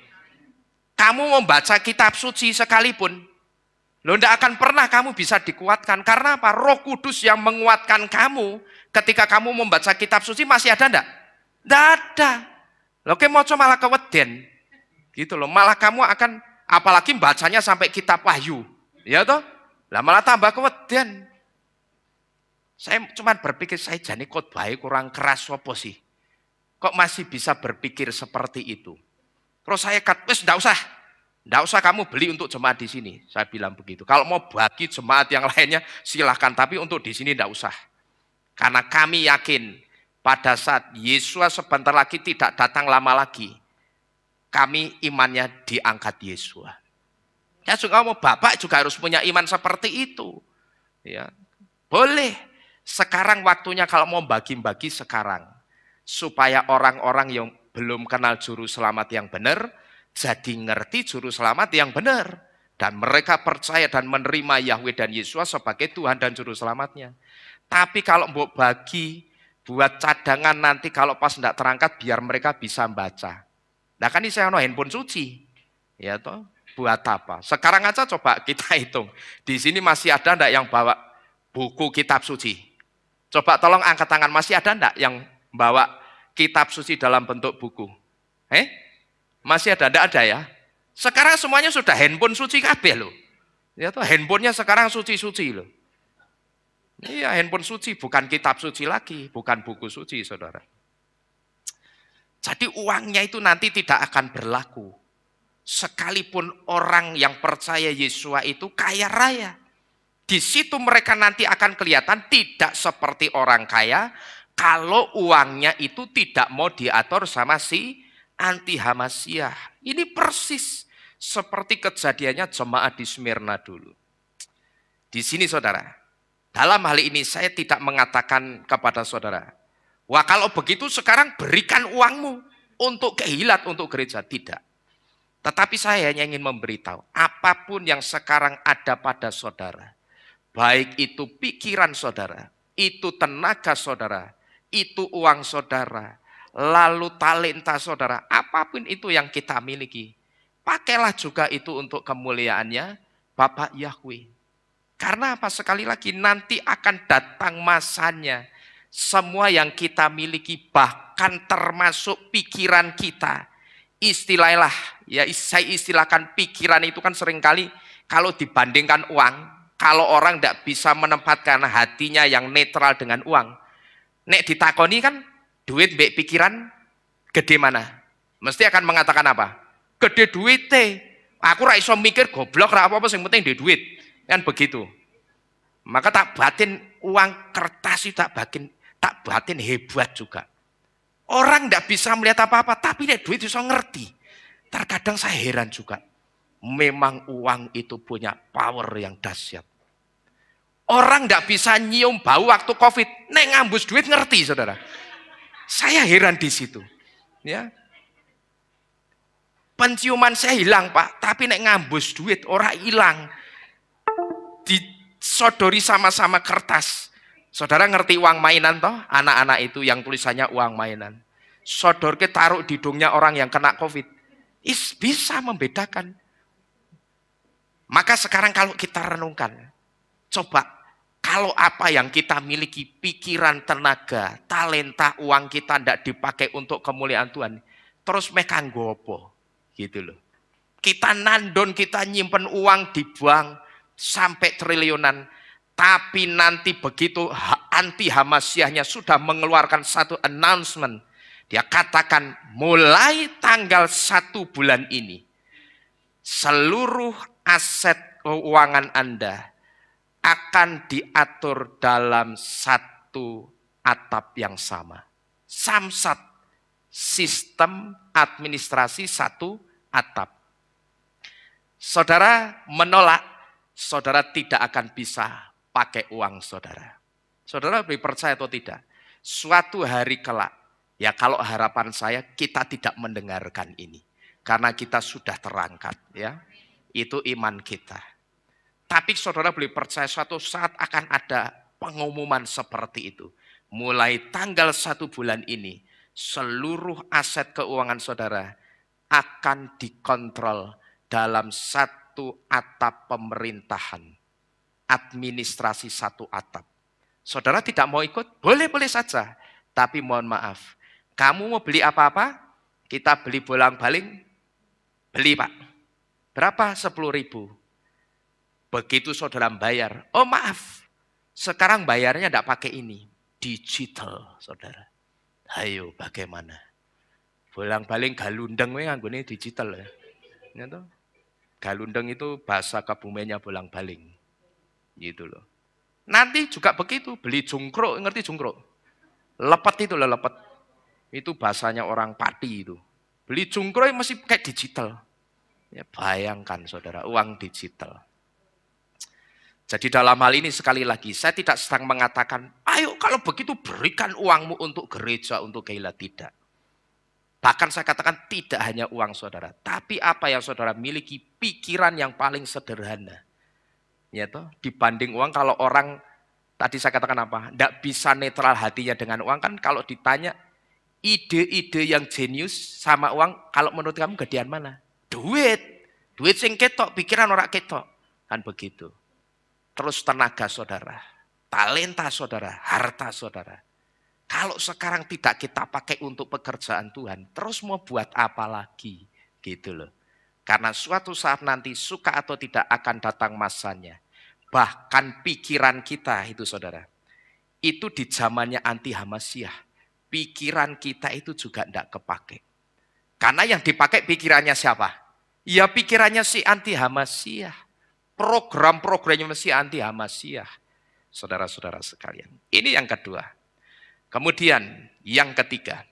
Kamu membaca kitab suci sekalipun, tidak akan pernah kamu bisa dikuatkan. Karena apa? Roh Kudus yang menguatkan kamu ketika kamu membaca kitab suci masih ada enggak? Tidak ada. Loh, kayak mau malah keweden. Gitu loh, malah kamu akan, apalagi bacanya sampai kitab Wahyu. Ya toh? Lah malah tambah keweden. Saya cuma berpikir, saya jadi khotbah kurang keras apa sih? Kok masih bisa berpikir seperti itu? Terus saya kata, wes enggak usah kamu beli untuk jemaat di sini. Saya bilang begitu. Kalau mau bagi jemaat yang lainnya silahkan, tapi untuk di sini enggak usah. Karena kami yakin pada saat Yesus sebentar lagi tidak datang lama lagi, kami imannya diangkat Yesus. Ya juga mau Bapak juga harus punya iman seperti itu. Ya, boleh. Sekarang waktunya kalau mau bagi-bagi sekarang. Supaya orang-orang yang belum kenal juru selamat yang benar, jadi ngerti juru selamat yang benar. Dan mereka percaya dan menerima Yahweh dan Yesus sebagai Tuhan dan juru selamatnya. Tapi kalau mau bagi, buat cadangan nanti kalau pas tidak terangkat biar mereka bisa baca. Nah kan ini saya mau handphone suci. Ya toh, buat apa? Sekarang aja coba kita hitung. Di sini masih ada enggak yang bawa buku kitab suci? Coba tolong angkat tangan, masih ada enggak yang bawa kitab suci dalam bentuk buku? Masih ada? Enggak ada ya? Sekarang semuanya sudah handphone suci kabeh loh. Ya toh, handphonenya sekarang suci-suci loh. Iya, handphone suci, bukan kitab suci lagi, bukan buku suci, saudara. Jadi uangnya itu nanti tidak akan berlaku. Sekalipun orang yang percaya Yesus itu kaya raya. Di situ mereka nanti akan kelihatan tidak seperti orang kaya kalau uangnya itu tidak mau diatur sama si anti Hamasiah. Ini persis seperti kejadiannya jemaat di Smyrna dulu. Di sini saudara, dalam hal ini saya tidak mengatakan kepada saudara, wah kalau begitu sekarang berikan uangmu untuk kehilat, untuk gereja. Tidak. Tetapi saya hanya ingin memberitahu, apapun yang sekarang ada pada saudara, baik itu pikiran saudara, itu tenaga saudara, itu uang saudara, lalu talenta saudara, apapun itu yang kita miliki, pakailah juga itu untuk kemuliaannya Bapak Yahweh. Karena apa? Sekali lagi nanti akan datang masanya, semua yang kita miliki bahkan termasuk pikiran kita, istilahlah, ya saya istilahkan pikiran itu kan seringkali kalau dibandingkan uang, kalau orang tidak bisa menempatkan hatinya yang netral dengan uang, nek ditakoni kan duit mbek pikiran gede mana? Mesti akan mengatakan apa? Gede duit teh. Aku ra iso mikir goblok ra apa-apa sing penting di duit. Kan begitu. Maka tak batin uang kertas itu tak batin hebat juga. Orang tidak bisa melihat apa-apa, tapi nek duit bisa ngerti. Terkadang saya heran juga. Memang uang itu punya power yang dahsyat. Orang tidak bisa nyium bau waktu COVID, nek ngambus duit ngerti, saudara. Saya heran di situ. Ya, penciuman saya hilang Pak, tapi nek ngambus duit orang hilang. Disodori sama-sama kertas. Saudara ngerti uang mainan toh? Anak-anak itu yang tulisannya uang mainan. Sodor ke taruh di hidungnya orang yang kena COVID. Bisa membedakan. Maka sekarang kalau kita renungkan, coba kalau apa yang kita miliki, pikiran, tenaga, talenta, uang kita tidak dipakai untuk kemuliaan Tuhan, terus mekan gopo, gitu loh. Kita nandon, kita nyimpen uang di bank sampai triliunan, tapi nanti begitu anti Hamasiahnya sudah mengeluarkan satu announcement, dia katakan mulai tanggal 1 bulan ini seluruh aset keuangan Anda akan diatur dalam satu atap yang sama. Samsat, sistem administrasi satu atap. Saudara menolak, saudara tidak akan bisa pakai uang saudara. Saudara lebih percaya atau tidak? Suatu hari kelak, ya kalau harapan saya kita tidak mendengarkan ini. Karena kita sudah terangkat, ya. Itu iman kita. Tapi saudara boleh percaya suatu saat akan ada pengumuman seperti itu. Mulai tanggal 1 bulan ini, seluruh aset keuangan saudara akan dikontrol dalam satu atap pemerintahan, administrasi satu atap. Saudara tidak mau ikut? Boleh-boleh saja. Tapi mohon maaf, kamu mau beli apa-apa? Kita beli bolang-baling, beli Pak. Berapa? 10.000. Begitu saudara bayar, oh maaf, sekarang bayarnya tidak pakai ini. Digital, saudara. Ayo bagaimana? Bolang-baling galundeng nganggone digital ya. Galundeng itu bahasa Kebumennya bolang-baling. Gitu loh. Nanti juga begitu, beli jungkruk, ngerti jungkruk? Lepet itu loh, lepet. Itu bahasanya orang Pati itu. Beli jungkruk masih kayak digital. Ya, bayangkan saudara, uang digital. Jadi dalam hal ini sekali lagi, saya tidak sedang mengatakan, ayo kalau begitu berikan uangmu untuk gereja, untuk gila, tidak. Bahkan saya katakan tidak hanya uang saudara, tapi apa yang saudara miliki, pikiran yang paling sederhana. Ya toh, dibanding uang, kalau orang, tadi saya katakan apa, tidak bisa netral hatinya dengan uang, kan kalau ditanya, ide-ide yang jenius sama uang, kalau menurut kamu gedean mana? Duit sing ketok, pikiran orang ketok. Kan begitu. Terus tenaga saudara, talenta saudara, harta saudara. Kalau sekarang tidak kita pakai untuk pekerjaan Tuhan, terus mau buat apa lagi? Gitu loh. Karena suatu saat nanti suka atau tidak akan datang masanya. Bahkan pikiran kita itu saudara, itu di zamannya anti Hamasyah. Pikiran kita itu juga tidak kepake. Karena yang dipakai pikirannya siapa? Ya pikirannya si anti Hamasyah. Program-programnya si anti Hamasyah. Saudara-saudara sekalian. Ini yang kedua. Kemudian yang ketiga.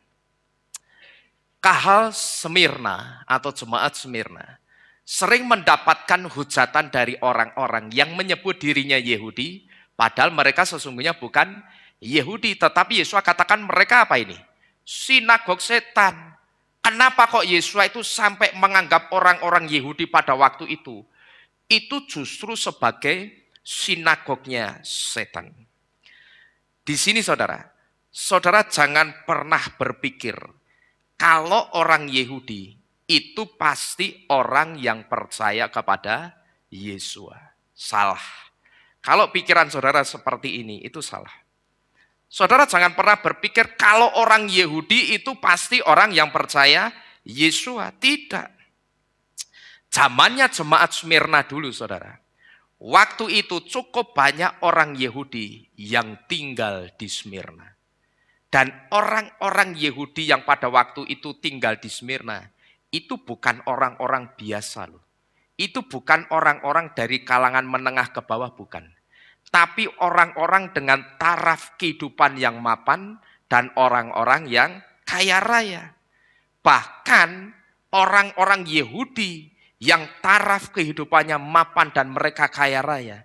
Kahal Smyrna atau jemaat Smyrna sering mendapatkan hujatan dari orang-orang yang menyebut dirinya Yahudi, padahal mereka sesungguhnya bukan Yahudi. Tetapi Yesus katakan mereka apa ini? Sinagog setan. Kenapa kok Yesus itu sampai menganggap orang-orang Yahudi pada waktu itu? Itu justru sebagai sinagognya setan. Di sini saudara jangan pernah berpikir kalau orang Yahudi itu pasti orang yang percaya kepada Yesus. Salah. Kalau pikiran saudara seperti ini, itu salah. Saudara jangan pernah berpikir kalau orang Yahudi itu pasti orang yang percaya Yesus. Tidak. Zamannya jemaat Smyrna dulu saudara. Waktu itu cukup banyak orang Yahudi yang tinggal di Smyrna. Dan orang-orang Yahudi yang pada waktu itu tinggal di Smyrna, itu bukan orang-orang biasa loh. Itu bukan orang-orang dari kalangan menengah ke bawah, bukan. Tapi orang-orang dengan taraf kehidupan yang mapan dan orang-orang yang kaya raya. Bahkan orang-orang Yahudi yang taraf kehidupannya mapan dan mereka kaya raya.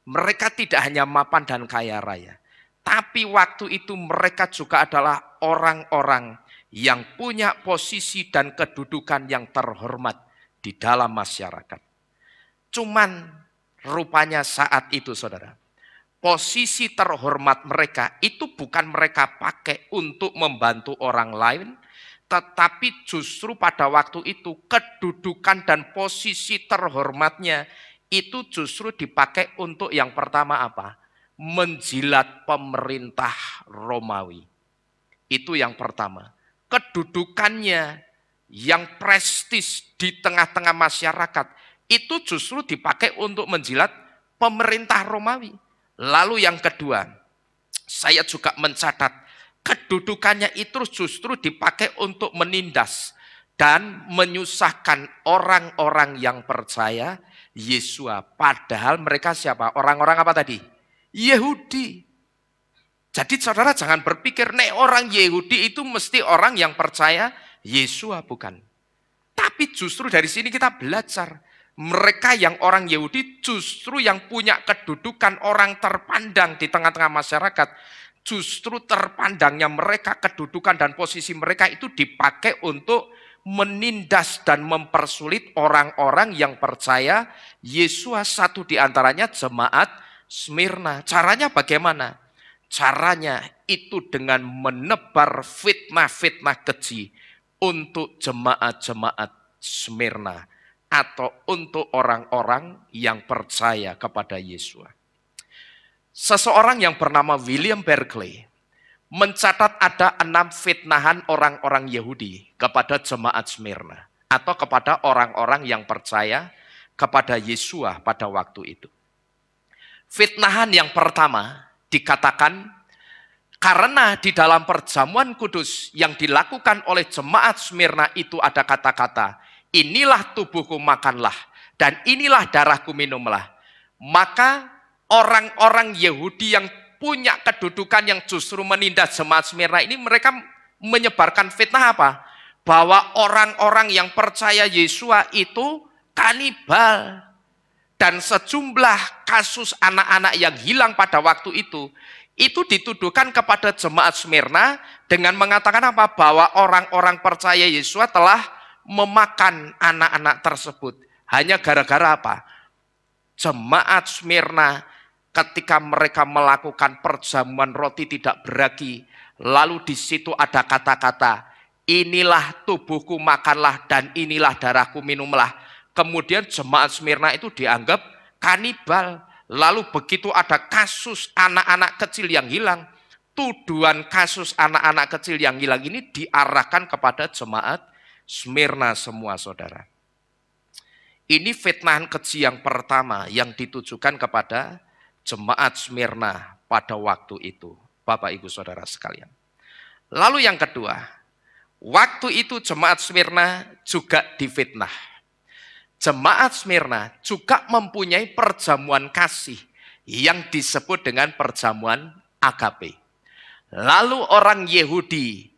Mereka tidak hanya mapan dan kaya raya. Tapi waktu itu mereka juga adalah orang-orang yang punya posisi dan kedudukan yang terhormat di dalam masyarakat. Cuman rupanya saat itu saudara, posisi terhormat mereka itu bukan mereka pakai untuk membantu orang lain, tetapi justru pada waktu itu kedudukan dan posisi terhormatnya itu justru dipakai untuk yang pertama apa? Menjilat pemerintah Romawi. Itu yang pertama. Kedudukannya yang prestis di tengah-tengah masyarakat itu justru dipakai untuk menjilat pemerintah Romawi. Lalu yang kedua, saya juga mencatat kedudukannya itu justru dipakai untuk menindas dan menyusahkan orang-orang yang percaya Yesus. Padahal mereka siapa? Orang-orang apa tadi? Yahudi. Jadi saudara jangan berpikir nek orang Yahudi itu mesti orang yang percaya Yesus, bukan. Tapi justru dari sini kita belajar. Mereka yang orang Yahudi justru yang punya kedudukan orang terpandang di tengah-tengah masyarakat. Justru terpandangnya mereka, kedudukan dan posisi mereka itu dipakai untuk menindas dan mempersulit orang-orang yang percaya Yesus. Satu di antaranya jemaat Smyrna. Caranya bagaimana? Caranya itu dengan menebar fitnah-fitnah keji untuk jemaat-jemaat Smyrna. atau untuk orang-orang yang percaya kepada Yesus. Seseorang yang bernama William Barclay mencatat ada 6 fitnahan orang-orang Yahudi kepada jemaat Smyrna atau kepada orang-orang yang percaya kepada Yesus pada waktu itu. Fitnahan yang pertama dikatakan karena di dalam perjamuan kudus yang dilakukan oleh jemaat Smyrna itu ada kata-kata, inilah tubuhku makanlah dan inilah darahku minumlah. Maka orang-orang Yahudi yang punya kedudukan yang justru menindas jemaat Smyrna ini, mereka menyebarkan fitnah apa? Bahwa orang-orang yang percaya Yesus itu kanibal. Dan sejumlah kasus anak-anak yang hilang pada waktu itu dituduhkan kepada jemaat Smyrna dengan mengatakan apa? Bahwa orang-orang percaya Yesus telah memakan anak-anak tersebut. Hanya gara-gara apa? Jemaat Smyrna ketika mereka melakukan perjamuan roti tidak beragi, lalu di situ ada kata-kata, inilah tubuhku makanlah dan inilah darahku minumlah. Kemudian jemaat Smyrna itu dianggap kanibal. Lalu begitu ada kasus anak-anak kecil yang hilang, tuduhan kasus anak-anak kecil yang hilang ini diarahkan kepada jemaat Smyrna semua, saudara. Ini fitnahan keji yang pertama yang ditujukan kepada jemaat Smyrna pada waktu itu, Bapak Ibu Saudara sekalian. Lalu yang kedua, waktu itu jemaat Smyrna juga difitnah. Jemaat Smyrna juga mempunyai perjamuan kasih yang disebut dengan perjamuan agape. Lalu orang Yahudi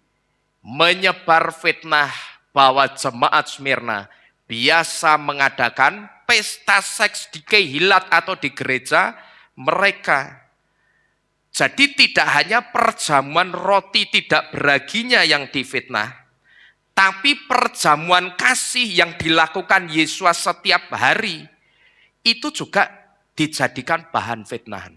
menyebar fitnah bahwa jemaat Smyrna biasa mengadakan pesta seks di kehilat atau di gereja mereka. Jadi tidak hanya perjamuan roti tidak beraginya yang difitnah, tapi perjamuan kasih yang dilakukan Yesus setiap hari itu juga dijadikan bahan fitnahan.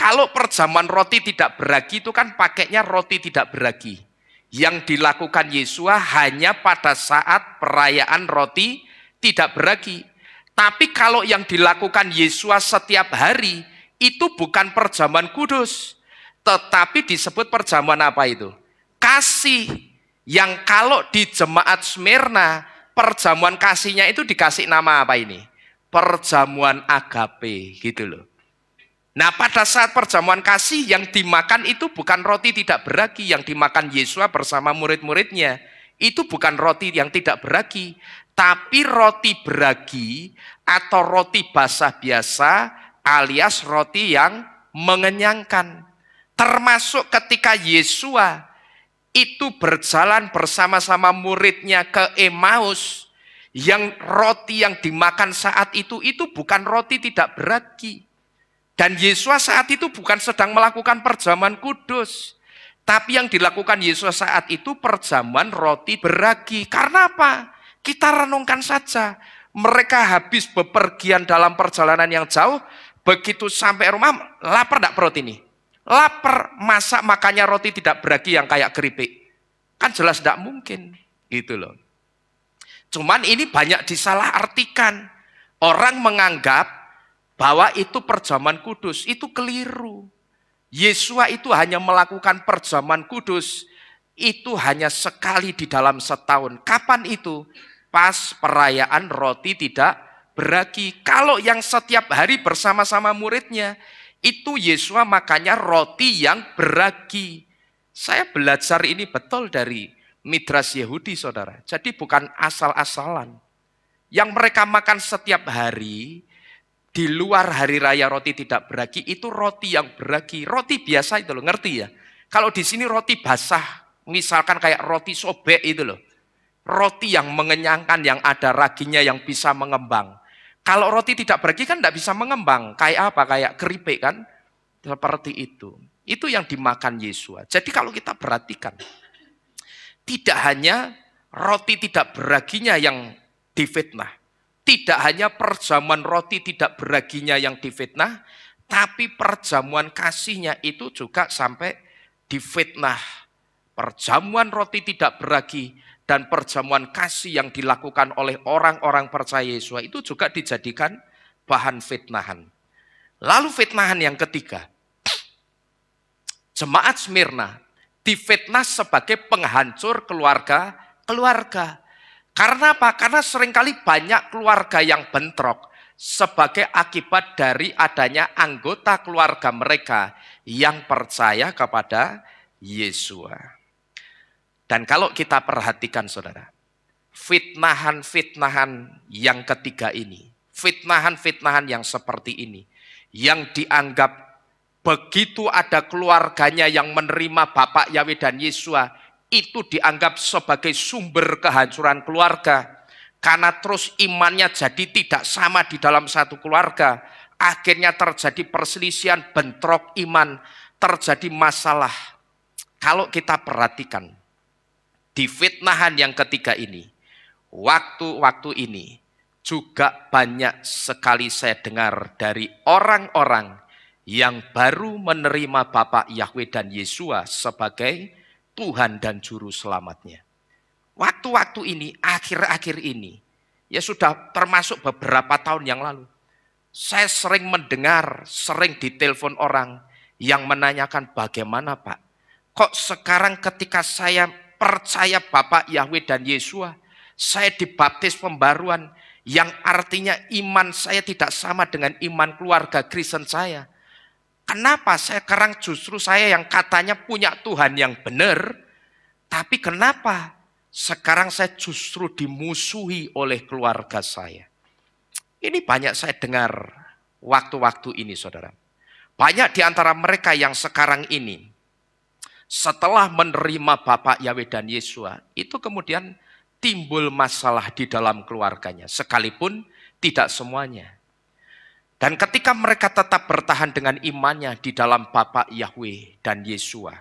Kalau perjamuan roti tidak beragi itu kan pakainya roti tidak beragi. Yang dilakukan Yesus hanya pada saat perayaan roti tidak beragi. Tapi kalau yang dilakukan Yesus setiap hari itu bukan perjamuan kudus, tetapi disebut perjamuan apa itu? Kasih. Yang kalau di jemaat Smyrna, perjamuan kasihnya itu dikasih nama apa ini? Perjamuan agape, gitu loh. Nah, pada saat perjamuan kasih yang dimakan itu bukan roti tidak beragi, yang dimakan Yesus bersama murid-muridnya. Itu bukan roti yang tidak beragi, tapi roti beragi atau roti basah biasa alias roti yang mengenyangkan. Termasuk ketika Yesus itu berjalan bersama-sama muridnya ke Emmaus, yang roti yang dimakan saat itu bukan roti tidak beragi. Dan Yesus saat itu bukan sedang melakukan perjamuan kudus, tapi yang dilakukan Yesus saat itu perjamuan roti beragi. Karena apa? Kita renungkan saja. Mereka habis bepergian dalam perjalanan yang jauh, begitu sampai rumah, lapar enggak perut ini? Lapar, masa makannya roti tidak beragi yang kayak keripik? Kan jelas tidak mungkin, gitu loh. Cuman ini banyak disalahartikan. Orang menganggap bahwa itu perjamuan kudus, itu keliru. Yesus itu hanya melakukan perjamuan kudus, itu hanya sekali di dalam setahun. Kapan itu? Pas perayaan roti tidak beragi. Kalau yang setiap hari bersama-sama muridnya, itu Yesus makannya roti yang beragi. Saya belajar ini betul dari Midras Yahudi, saudara. Jadi bukan asal-asalan. Yang mereka makan setiap hari, di luar hari raya roti tidak beragi, itu roti yang beragi. Roti biasa itu loh, ngerti ya? Kalau di sini roti basah, misalkan kayak roti sobek itu loh. Roti yang mengenyangkan, yang ada raginya, yang bisa mengembang. Kalau roti tidak beragi kan tidak bisa mengembang. Kayak apa? Kayak keripik kan? Seperti itu. Itu yang dimakan Yesus. Jadi kalau kita perhatikan, tidak hanya roti tidak beraginya yang difitnah. Tidak hanya perjamuan roti tidak beraginya yang difitnah, tapi perjamuan kasihnya itu juga sampai difitnah. Perjamuan roti tidak beragi dan perjamuan kasih yang dilakukan oleh orang-orang percaya Yesus itu juga dijadikan bahan fitnahan. Lalu fitnahan yang ketiga, jemaat Smyrna difitnah sebagai penghancur keluarga. Karena apa? Karena seringkali banyak keluarga yang bentrok sebagai akibat dari adanya anggota keluarga mereka yang percaya kepada Yesus. Dan kalau kita perhatikan saudara, fitnahan-fitnahan yang ketiga ini, fitnahan-fitnahan yang seperti ini, yang dianggap begitu ada keluarganya yang menerima Bapak Yahweh dan Yesua, itu dianggap sebagai sumber kehancuran keluarga. Karena terus imannya jadi tidak sama di dalam satu keluarga. Akhirnya terjadi perselisihan, bentrok iman, terjadi masalah. Kalau kita perhatikan, di fitnahan yang ketiga ini, waktu-waktu ini juga banyak sekali saya dengar dari orang-orang yang baru menerima Bapak Yahweh dan Yesua sebagai Tuhan dan Juru Selamatnya. Waktu-waktu ini, akhir-akhir ini, ya sudah termasuk beberapa tahun yang lalu, saya sering mendengar, sering ditelepon orang yang menanyakan, bagaimana Pak, kok sekarang ketika saya percaya Bapak Yahweh dan Yesua, saya dibaptis pembaruan, yang artinya iman saya tidak sama dengan iman keluarga Kristen saya. Kenapa sekarang justru saya yang katanya punya Tuhan yang benar, tapi kenapa sekarang saya justru dimusuhi oleh keluarga saya? Ini banyak saya dengar waktu-waktu ini saudara. Banyak di antara mereka yang sekarang ini, setelah menerima Bapak Yahweh dan Yesua, itu kemudian timbul masalah di dalam keluarganya, sekalipun tidak semuanya. Dan ketika mereka tetap bertahan dengan imannya di dalam Bapak Yahweh dan Yesua,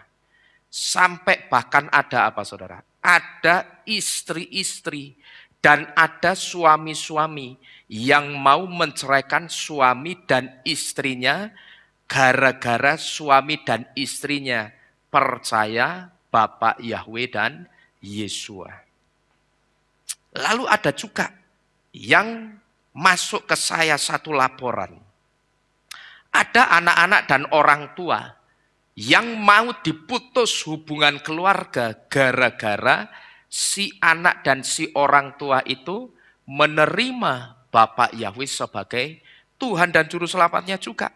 sampai bahkan ada apa saudara? Ada istri-istri dan ada suami-suami yang mau menceraikan suami dan istrinya gara-gara suami dan istrinya percaya Bapak Yahweh dan Yesua. Lalu ada juga yang masuk ke saya satu laporan. Ada anak-anak dan orang tua yang mau diputus hubungan keluarga gara-gara si anak dan si orang tua itu menerima Bapak Yahweh sebagai Tuhan dan Juru Selamatnya juga.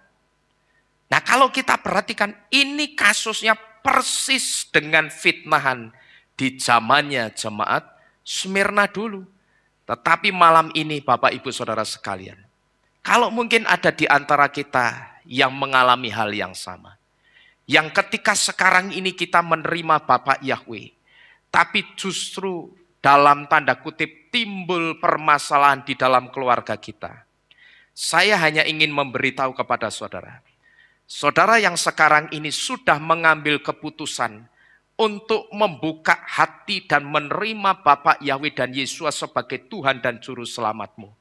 Nah kalau kita perhatikan ini kasusnya persis dengan fitnahan di zamannya jemaat Smyrna dulu. Tetapi malam ini Bapak Ibu Saudara sekalian, kalau mungkin ada di antara kita yang mengalami hal yang sama, yang ketika sekarang ini kita menerima Bapak Yahweh, tapi justru dalam tanda kutip timbul permasalahan di dalam keluarga kita. Saya hanya ingin memberitahu kepada saudara, saudara yang sekarang ini sudah mengambil keputusan untuk membuka hati dan menerima Bapak Yahweh dan Yesus sebagai Tuhan dan Juru Selamatmu.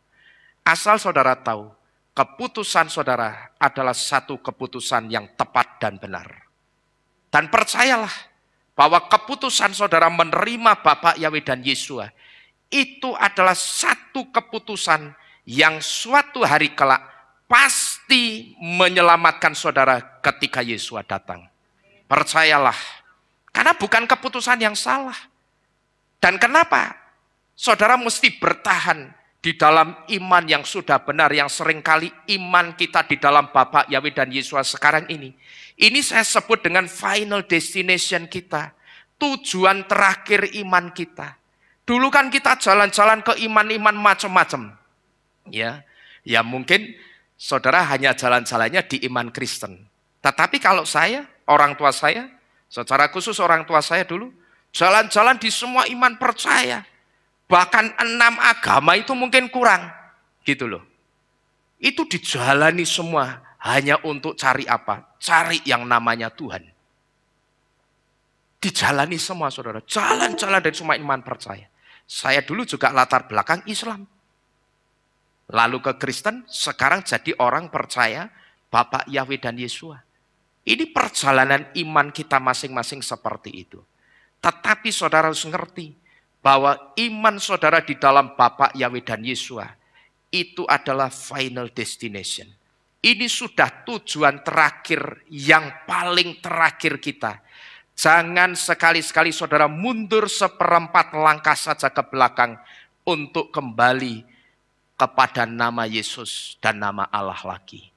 Asal saudara tahu, keputusan saudara adalah satu keputusan yang tepat dan benar. Dan percayalah bahwa keputusan saudara menerima Bapak Yahweh dan Yesus itu adalah satu keputusan yang suatu hari kelak pasti menyelamatkan saudara ketika Yesus datang. Percayalah. Karena bukan keputusan yang salah. Dan kenapa? Saudara mesti bertahan di dalam iman yang sudah benar, yang seringkali iman kita di dalam Bapak Yahweh dan Yesus sekarang ini. Ini saya sebut dengan final destination kita. Tujuan terakhir iman kita. Dulu kan kita jalan-jalan ke iman-iman macam-macam. Ya mungkin saudara hanya jalan-jalannya di iman Kristen. Tetapi kalau saya, orang tua saya, secara khusus orang tua saya dulu, jalan-jalan di semua iman percaya. Bahkan 6 agama itu mungkin kurang. Gitu loh. Itu dijalani semua hanya untuk cari apa? Cari yang namanya Tuhan. Dijalani semua saudara. Jalan-jalan dari semua iman percaya. Saya dulu juga latar belakang Islam. Lalu ke Kristen, sekarang jadi orang percaya Bapak Yahweh dan Yesua. Ini perjalanan iman kita masing-masing seperti itu. Tetapi saudara harus ngerti bahwa iman saudara di dalam Bapa Yahweh dan Yesua itu adalah final destination. Ini sudah tujuan terakhir yang paling terakhir kita. Jangan sekali-sekali saudara mundur seperempat langkah saja ke belakang untuk kembali kepada nama Yesus dan nama Allah lagi.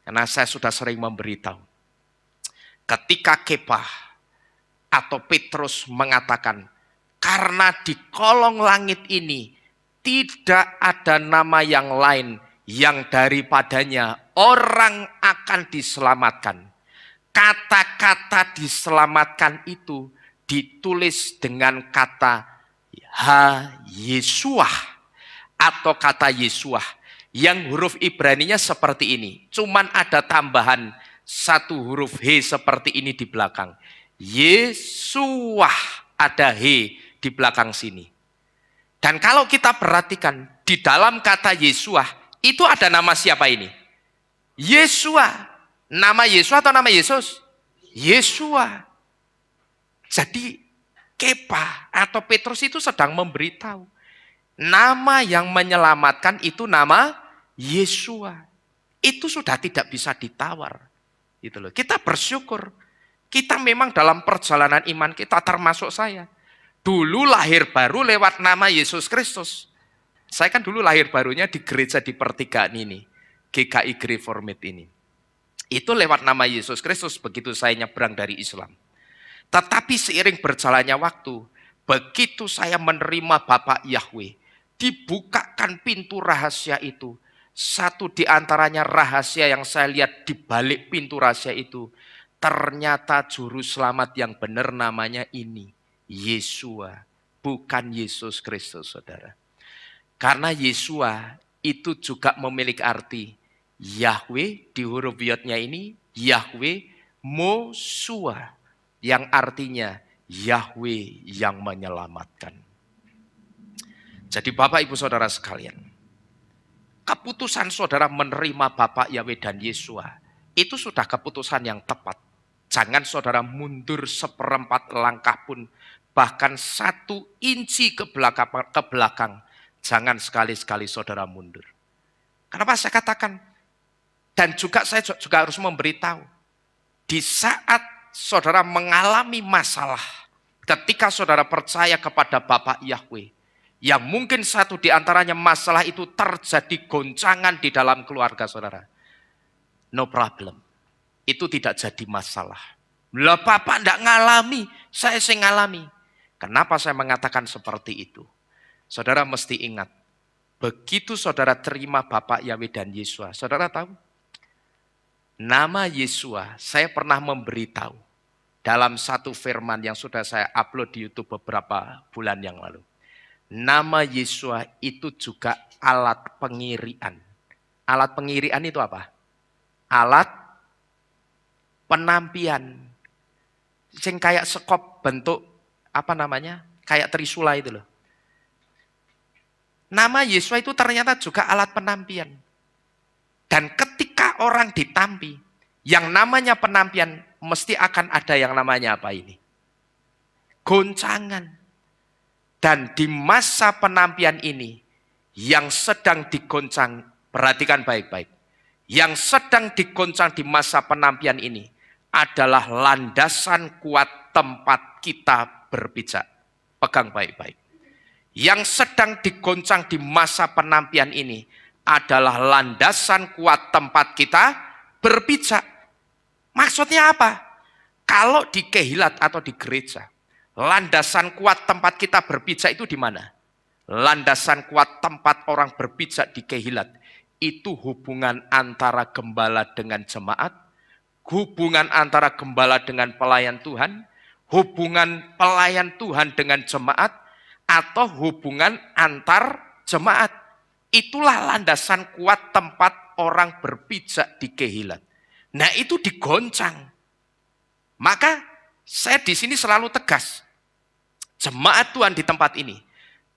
Karena saya sudah sering memberitahu. Ketika Kepa atau Petrus mengatakan, karena di kolong langit ini tidak ada nama yang lain yang daripadanya orang akan diselamatkan. Kata-kata diselamatkan itu ditulis dengan kata Ha-Yesuah atau kata Yesuah. Yang huruf Ibraninya seperti ini. Cuman ada tambahan satu huruf H seperti ini di belakang. Yesuah, ada H di belakang sini. Dan kalau kita perhatikan di dalam kata Yesuah itu ada nama siapa ini? Yesua. Nama Yesua atau nama Yesus? Yesua. Jadi Kepa atau Petrus itu sedang memberitahu nama yang menyelamatkan itu nama Yesua. Itu sudah tidak bisa ditawar. Gitu loh. Kita bersyukur. Kita memang dalam perjalanan iman kita termasuk saya. Dulu lahir baru lewat nama Yesus Kristus. Saya kan dulu lahir barunya di gereja di Pertigaan ini. GKI Reformed ini. Itu lewat nama Yesus Kristus begitu saya nyebrang dari Islam. Tetapi seiring berjalannya waktu, begitu saya menerima Bapak Yahweh, dibukakan pintu rahasia itu. Satu di antaranya rahasia yang saya lihat di balik pintu rahasia itu. Ternyata juru selamat yang benar namanya ini. Yesua. Bukan Yesus Kristus, saudara. Karena Yesua itu juga memiliki arti. Yahweh di huruf yodnya ini. Yahweh Mosua. Yang artinya Yahweh yang menyelamatkan. Jadi Bapak Ibu Saudara sekalian. Keputusan saudara menerima Bapak Yahweh dan Yesua itu sudah keputusan yang tepat. Jangan saudara mundur seperempat langkah pun, bahkan 1 inci ke belakang. Jangan sekali-sekali saudara mundur. Kenapa saya katakan? Dan juga saya juga harus memberitahu. Di saat saudara mengalami masalah, ketika saudara percaya kepada Bapak Yahweh, yang mungkin satu di antaranya masalah itu terjadi goncangan di dalam keluarga saudara. No problem. Itu tidak jadi masalah. Lah Bapak enggak ngalami, saya sih ngalami. Kenapa saya mengatakan seperti itu? Saudara mesti ingat, begitu saudara terima Bapak Yahweh dan Yesua, saudara tahu? Nama Yesua, saya pernah memberitahu dalam satu firman yang sudah saya upload di YouTube beberapa bulan yang lalu. Nama Yesua itu juga alat pengirian. Alat pengirian itu apa? Alat penampian. Sing kayak sekop bentuk apa namanya? Kayak trisula itu loh. Nama Yesua itu ternyata juga alat penampian. Dan ketika orang ditampi, yang namanya penampian mesti akan ada yang namanya apa ini? Goncangan. Dan di masa penampian ini, yang sedang digoncang, perhatikan baik-baik. Yang sedang digoncang di masa penampian ini adalah landasan kuat tempat kita berpijak. Pegang baik-baik. Yang sedang digoncang di masa penampian ini adalah landasan kuat tempat kita berpijak. Maksudnya apa? Kalau di kehilat atau di gereja, landasan kuat tempat kita berpijak itu di mana? Landasan kuat tempat orang berpijak di kehilat. Itu hubungan antara gembala dengan jemaat, hubungan antara gembala dengan pelayan Tuhan, hubungan pelayan Tuhan dengan jemaat, atau hubungan antar jemaat. Itulah landasan kuat tempat orang berpijak di kehilat. Nah itu digoncang. Maka saya di sini selalu tegas. Jemaat Tuhan di tempat ini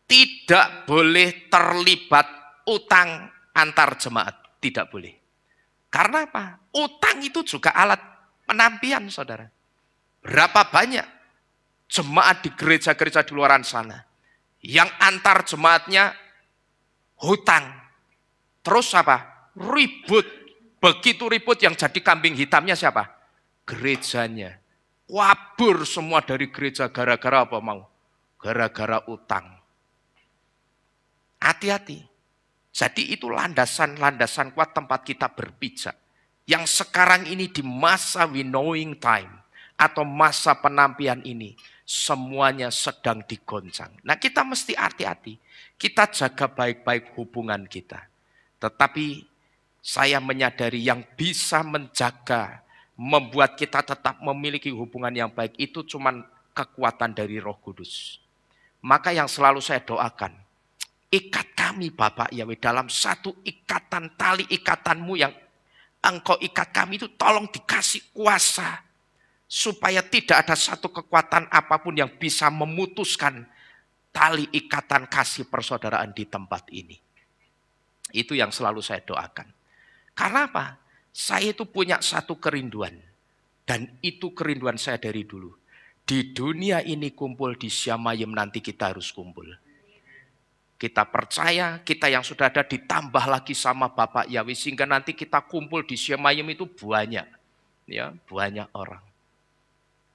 tidak boleh terlibat utang antar jemaat. Tidak boleh. Karena apa? Utang itu juga alat penampian, saudara. Berapa banyak jemaat di gereja-gereja di luar sana Yang antar jemaatnya hutang. Terus apa? Ribut. Begitu ribut yang jadi kambing hitamnya siapa? Gerejanya. Kabur semua dari gereja gara-gara apa mau? Gara-gara utang. Hati-hati. Jadi itu landasan-landasan kuat tempat kita berpijak. Yang sekarang ini di masa winnowing time atau masa penampian ini, semuanya sedang digoncang. Nah, kita mesti hati-hati. Kita jaga baik-baik hubungan kita. Tetapi saya menyadari yang bisa menjaga, membuat kita tetap memiliki hubungan yang baik itu cuman kekuatan dari Roh Kudus. Maka yang selalu saya doakan, ikat kami Bapak Yahweh dalam satu ikatan, tali ikatanmu yang Engkau ikat kami itu tolong dikasih kuasa. Supaya tidak ada satu kekuatan apapun yang bisa memutuskan tali ikatan kasih persaudaraan di tempat ini. Itu yang selalu saya doakan. Karena apa? Saya itu punya satu kerinduan. Dan itu kerinduan saya dari dulu. Di dunia ini kumpul, di Syamayim nanti kita harus kumpul. Kita percaya, kita yang sudah ada ditambah lagi sama Bapak Yahweh. Sehingga nanti kita kumpul di Syamayim itu banyak. Ya, banyak orang.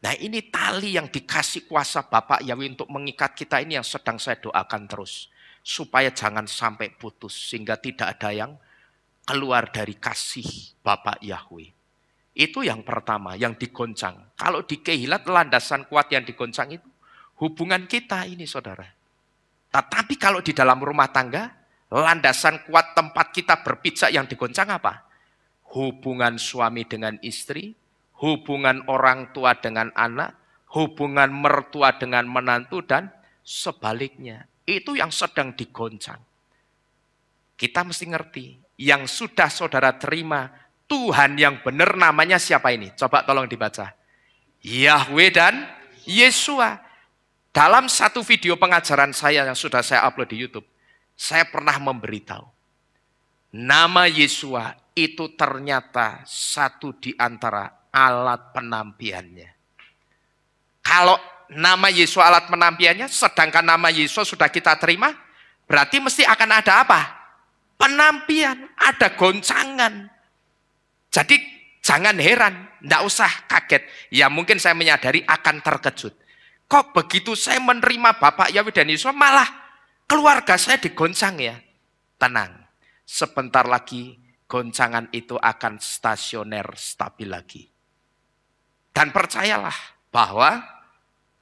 Nah, ini tali yang dikasih kuasa Bapak Yahweh untuk mengikat kita ini yang sedang saya doakan terus. Supaya jangan sampai putus. Sehingga tidak ada yang keluar dari kasih Bapak Yahweh. Itu yang pertama, yang digoncang. Kalau di Kehilat, landasan kuat yang digoncang itu hubungan kita ini saudara. Tetapi kalau di dalam rumah tangga, landasan kuat tempat kita berpijak yang digoncang apa? Hubungan suami dengan istri, hubungan orang tua dengan anak, hubungan mertua dengan menantu, dan sebaliknya. Itu yang sedang digoncang. Kita mesti ngerti, yang sudah saudara terima, Tuhan yang benar namanya siapa ini? Coba tolong dibaca. Yahweh dan Yesua. Dalam satu video pengajaran saya yang sudah saya upload di YouTube, saya pernah memberitahu. Nama Yesua itu ternyata satu di antara alat penampiannya. Kalau nama Yesus alat penampiannya, sedangkan nama Yesus sudah kita terima, berarti mesti akan ada apa? Penampian, ada goncangan. Jadi jangan heran, tidak usah kaget. Ya mungkin saya menyadari akan terkejut. Kok begitu saya menerima Bapak Yahweh dan Yesus, malah keluarga saya digoncang ya? Tenang, sebentar lagi goncangan itu akan stasioner, stabil lagi. Dan percayalah bahwa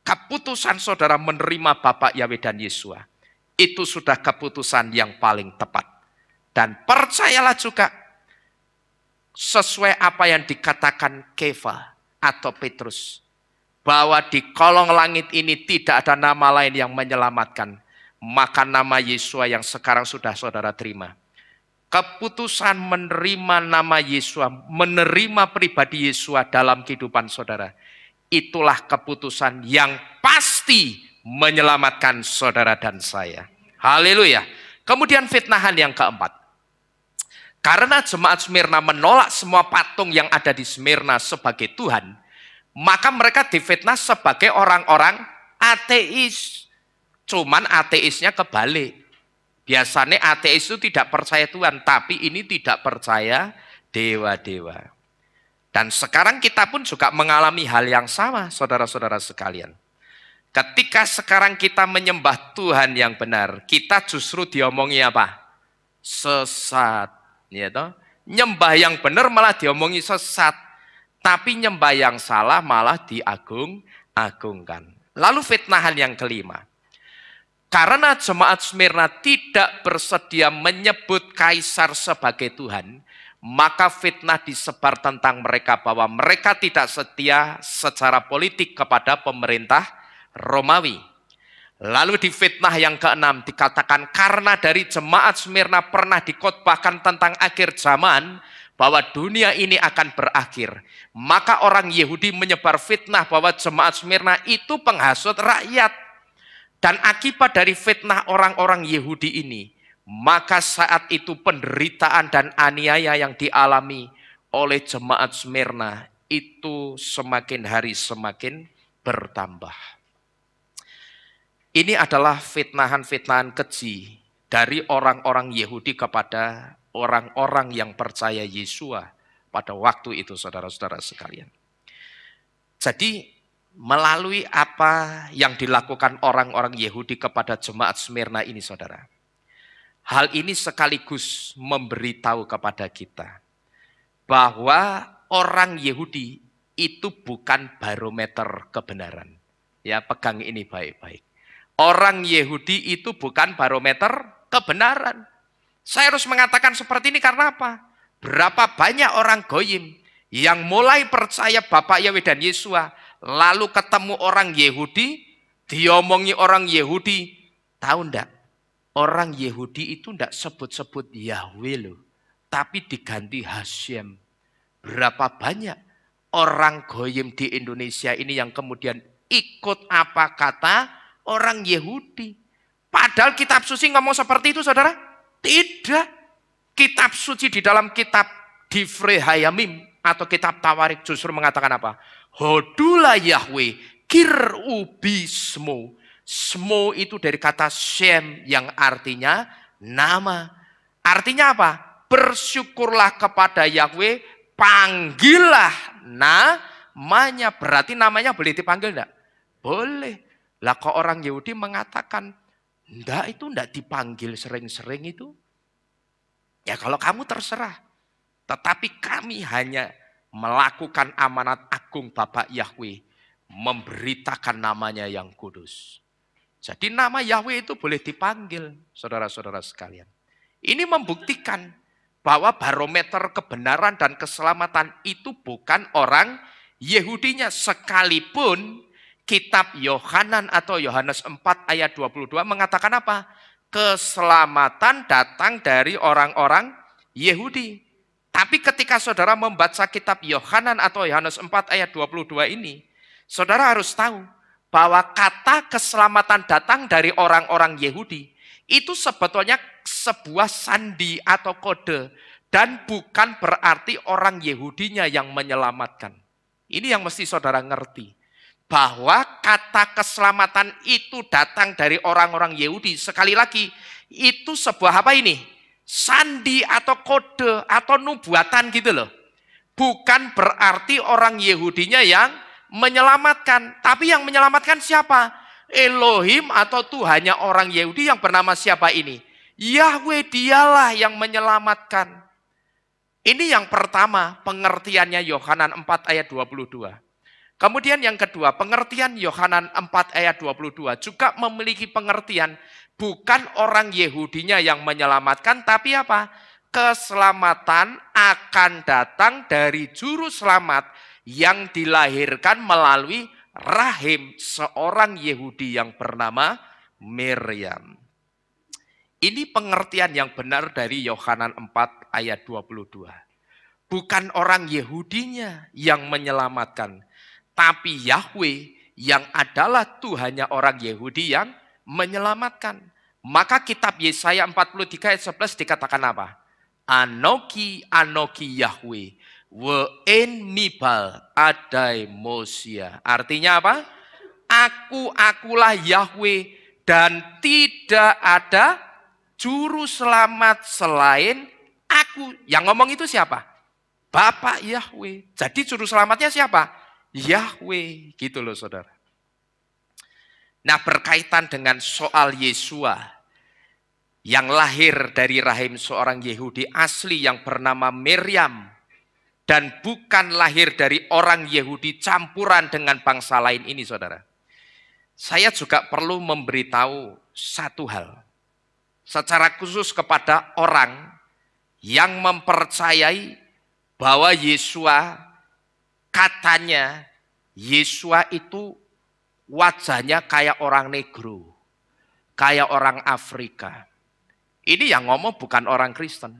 keputusan saudara menerima Bapak Yahweh dan Yesua itu sudah keputusan yang paling tepat. Dan percayalah juga sesuai apa yang dikatakan Kefa atau Petrus, bahwa di kolong langit ini tidak ada nama lain yang menyelamatkan, maka nama Yesua yang sekarang sudah saudara terima. Keputusan menerima nama Yesua, menerima pribadi Yesua dalam kehidupan saudara, itulah keputusan yang pasti menyelamatkan saudara dan saya. Haleluya. Kemudian fitnahan yang keempat. Karena jemaat Smyrna menolak semua patung yang ada di Smyrna sebagai Tuhan, maka mereka difitnah sebagai orang-orang ateis. Cuman ateisnya kebalik. Biasanya ateis itu tidak percaya Tuhan, tapi ini tidak percaya dewa-dewa. Dan sekarang kita pun juga mengalami hal yang sama, saudara-saudara sekalian. Ketika sekarang kita menyembah Tuhan yang benar, kita justru diomongi apa? Sesat. Ya toh? Nyembah yang benar malah diomongi sesat. Tapi nyembah yang salah malah diagung-agungkan. Lalu fitnahan yang kelima. Karena jemaat Smyrna tidak bersedia menyebut kaisar sebagai Tuhan, maka fitnah disebar tentang mereka bahwa mereka tidak setia secara politik kepada pemerintah Romawi. Lalu di fitnah yang keenam dikatakan karena dari jemaat Smyrna pernah dikhotbahkan tentang akhir zaman, bahwa dunia ini akan berakhir. Maka orang Yahudi menyebar fitnah bahwa jemaat Smyrna itu penghasut rakyat. Dan akibat dari fitnah orang-orang Yahudi ini, maka saat itu penderitaan dan aniaya yang dialami oleh jemaat Smyrna itu semakin hari semakin bertambah. Ini adalah fitnahan-fitnahan keji dari orang-orang Yahudi kepada orang-orang yang percaya Yesua pada waktu itu, saudara-saudara sekalian. Jadi melalui apa yang dilakukan orang-orang Yahudi kepada jemaat Smyrna ini, saudara, hal ini sekaligus memberitahu kepada kita bahwa orang Yahudi itu bukan barometer kebenaran. Ya, pegang ini baik-baik. Orang Yahudi itu bukan barometer kebenaran. Saya harus mengatakan seperti ini karena apa? Berapa banyak orang goyim yang mulai percaya Bapak Yahweh dan Yesua, lalu ketemu orang Yahudi, diomongi orang Yahudi, tahu enggak? Orang Yahudi itu enggak sebut-sebut Yahweh loh, tapi diganti Hashem. Berapa banyak orang goyim di Indonesia ini yang kemudian ikut apa kata orang Yahudi. Padahal kitab suci ngomong seperti itu, saudara? Tidak. Kitab suci di dalam kitab Divrei Hayamim atau kitab Tawarik justru mengatakan apa? Hodulah Yahweh kirubi smo. Smo itu dari kata Shem yang artinya nama. Artinya apa? Bersyukurlah kepada Yahweh, panggillah namanya. Berarti namanya boleh dipanggil enggak? Boleh. Lah kok orang Yahudi mengatakan, enggak, itu enggak dipanggil sering-sering itu. Ya kalau kamu terserah. Tetapi kami hanya melakukan amanat agung Bapak Yahweh, memberitakan namanya yang kudus. Jadi nama Yahweh itu boleh dipanggil, saudara-saudara sekalian. Ini membuktikan bahwa barometer kebenaran dan keselamatan itu bukan orang Yahudinya, sekalipun kitab Yohanan atau Yohanes 4 ayat 22 mengatakan apa? Keselamatan datang dari orang-orang Yahudi. Tapi ketika saudara membaca kitab Yohanan atau Yohanes 4 ayat 22 ini, saudara harus tahu bahwa kata keselamatan datang dari orang-orang Yahudi itu sebetulnya sebuah sandi atau kode dan bukan berarti orang Yahudinya yang menyelamatkan. Ini yang mesti saudara ngerti. Bahwa kata keselamatan itu datang dari orang-orang Yahudi. Sekali lagi, itu sebuah apa ini? Sandi atau kode atau nubuatan gitu loh. Bukan berarti orang Yahudinya yang menyelamatkan. Tapi yang menyelamatkan siapa? Elohim atau Tuhannya orang Yahudi yang bernama siapa ini? Yahweh, dialah yang menyelamatkan. Ini yang pertama, pengertiannya Yohanan 4 ayat 22. Kemudian yang kedua, pengertian Yohanan 4 ayat 22 juga memiliki pengertian bukan orang Yahudinya yang menyelamatkan, tapi apa? Keselamatan akan datang dari juru selamat yang dilahirkan melalui rahim seorang Yahudi yang bernama Miriam. Ini pengertian yang benar dari Yohanan 4 ayat 22. Bukan orang Yahudinya yang menyelamatkan, tapi Yahweh yang adalah Tuhannya orang Yahudi yang menyelamatkan. Maka kitab Yesaya 43 ayat 11 dikatakan apa? Anoki Yahweh, we'en mibal adai mosia. Artinya apa? Akulah Yahweh dan tidak ada juru selamat selain aku. Yang ngomong itu siapa? Bapak Yahweh. Jadi juru selamatnya siapa? Yahweh, gitu loh saudara. Nah, berkaitan dengan soal Yesua yang lahir dari rahim seorang Yahudi asli yang bernama Miriam dan bukan lahir dari orang Yahudi campuran dengan bangsa lain ini, saudara. Saya juga perlu memberitahu satu hal secara khusus kepada orang yang mempercayai bahwa Yesua, katanya Yesua itu wajahnya kayak orang negro, kayak orang Afrika. Ini yang ngomong bukan orang Kristen.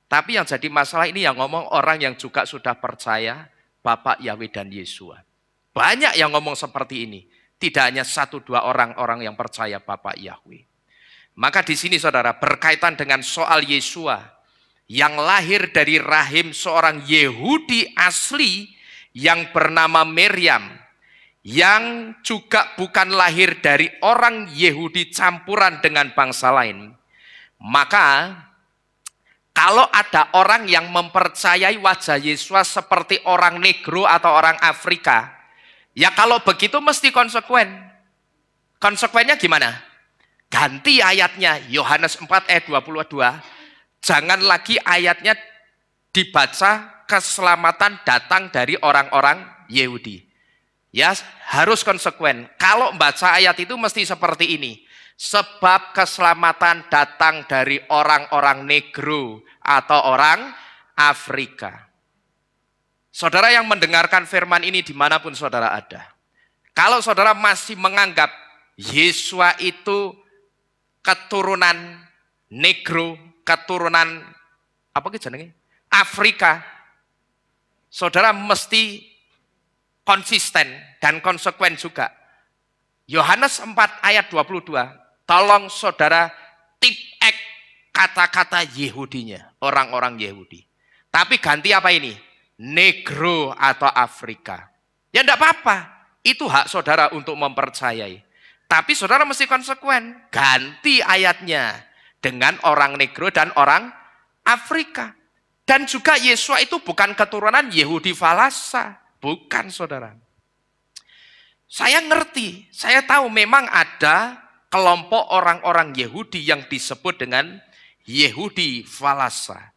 Tapi yang jadi masalah ini yang ngomong orang yang juga sudah percaya Bapak Yahweh dan Yesua. Banyak yang ngomong seperti ini. Tidak hanya 1-2 orang yang percaya Bapak Yahweh. Maka di sini saudara, berkaitan dengan soal Yesua yang lahir dari rahim seorang Yahudi asli yang bernama Miriam. yang juga bukan lahir dari orang Yahudi campuran dengan bangsa lain, maka kalau ada orang yang mempercayai wajah Yesus seperti orang negro atau orang Afrika, ya kalau begitu mesti konsekuen. Konsekuennya gimana? Ganti ayatnya, Yohanes 4 ayat 22. Jangan lagi ayatnya dibaca keselamatan datang dari orang-orang Yahudi. Ya, harus konsekuen. Kalau baca ayat itu mesti seperti ini. Sebab keselamatan datang dari orang-orang negro atau orang Afrika. Saudara yang mendengarkan firman ini dimanapun saudara ada. Kalau saudara masih menganggap Yesua itu keturunan negro, keturunan apa jenenge? Afrika, saudara mesti konsisten dan konsekuen juga. Yohanes 4 ayat 22. Tolong saudara tipek kata-kata Yahudinya, orang-orang Yahudi. Tapi ganti apa ini? Negro atau Afrika. Ya enggak apa-apa. Itu hak saudara untuk mempercayai. Tapi saudara mesti konsekuen. Ganti ayatnya dengan orang negro dan orang Afrika. Dan juga Yesua itu bukan keturunan Yahudi falasa. Bukan saudara. Saya ngerti, saya tahu memang ada kelompok orang-orang Yahudi yang disebut dengan Yahudi falasa.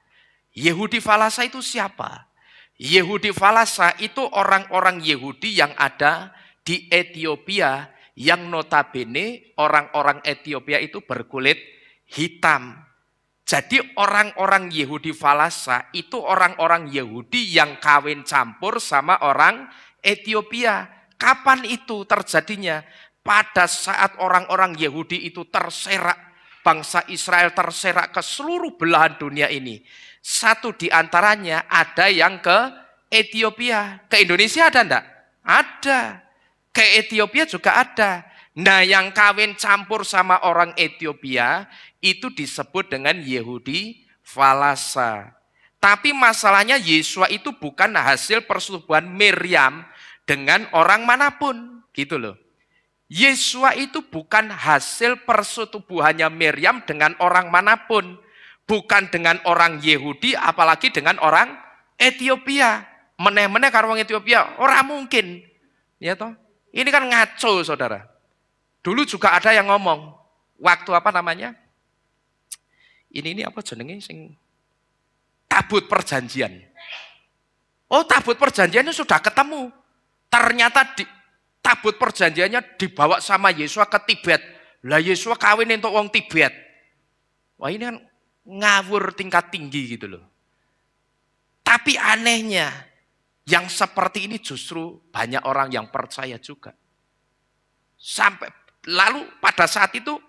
Yahudi falasa itu siapa? Yahudi falasa itu orang-orang Yahudi yang ada di Ethiopia yang notabene orang-orang Ethiopia itu berkulit hitam. Jadi orang-orang Yahudi falasa itu orang-orang Yahudi yang kawin campur sama orang Ethiopia. Kapan itu terjadinya? Pada saat orang-orang Yahudi itu terserak, bangsa Israel terserak ke seluruh belahan dunia ini. Satu di antaranya ada yang ke Ethiopia. Ke Indonesia ada enggak? Ada. Ke Ethiopia juga ada. Nah, yang kawin campur sama orang Ethiopia itu disebut dengan Yahudi falasa. Tapi masalahnya Yesua itu bukan hasil persetubuhan Miriam dengan orang manapun, gitu loh. Yesua itu bukan hasil persetubuhannya Miriam dengan orang manapun, bukan dengan orang Yahudi, apalagi dengan orang Ethiopia. Meneh-meneh karo wong Ethiopia, ora mungkin. Ya toh? Ini kan ngaco, saudara. Dulu juga ada yang ngomong, waktu apa namanya? Ini apa jenenge sing tabut perjanjian. Oh, tabut perjanjiannya sudah ketemu. Ternyata tabut perjanjiannya dibawa sama Yesua ke Tibet. Lah Yesua kawin untuk wong Tibet. Wah, ini kan ngawur tingkat tinggi gitu loh. Tapi anehnya, yang seperti ini justru banyak orang yang percaya juga. Sampai lalu pada saat itu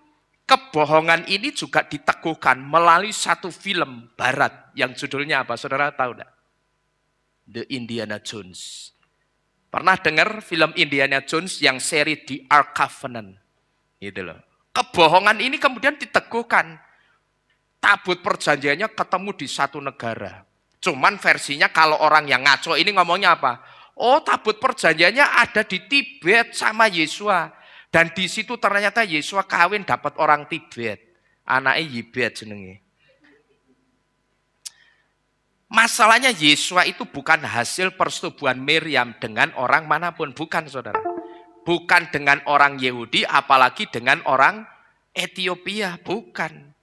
kebohongan ini juga diteguhkan melalui satu film barat yang judulnya apa? Saudara tahu enggak? The Indiana Jones. Pernah dengar film Indiana Jones yang seri The Ark Covenant? Gitu loh. Kebohongan ini kemudian diteguhkan. Tabut perjanjiannya ketemu di satu negara. Cuman versinya kalau orang yang ngaco ini ngomongnya apa? Oh, tabut perjanjiannya ada di Tibet sama Yesua. Dan di situ ternyata Yesua kawin dapat orang Tibet. Anaknya Yibet jenenge. Masalahnya Yesua itu bukan hasil persetubuhan Miriam dengan orang manapun. Bukan, saudara. Bukan dengan orang Yahudi, apalagi dengan orang Ethiopia. Bukan.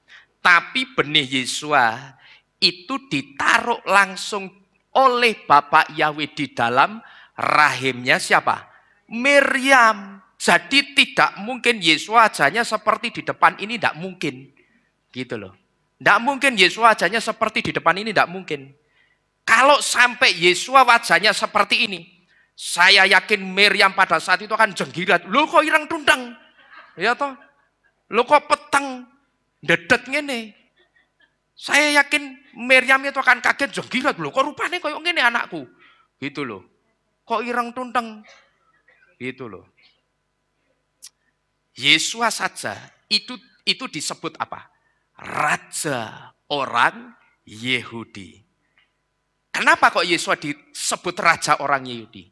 Tapi benih Yesua itu ditaruh langsung oleh Bapak Yahweh di dalam rahimnya siapa? Miriam. Jadi tidak mungkin Yesua wajahnya seperti di depan ini, tidak mungkin. Gitu loh. Tidak mungkin Yesua wajahnya seperti di depan ini, tidak mungkin. Kalau sampai Yesua wajahnya seperti ini, saya yakin Miriam pada saat itu akan jenggirat. Loh kok ireng tundang? Ya toh? Loh kok peteng? Dedet ngene. Saya yakin Miriam itu akan kaget jenggirat. Loh kok rupanya kayak ngene anakku? Gitu loh. Kok ireng tundang? Gitu loh. Yesua saja itu disebut apa? Raja orang Yahudi. Kenapa kok Yesua disebut raja orang Yahudi?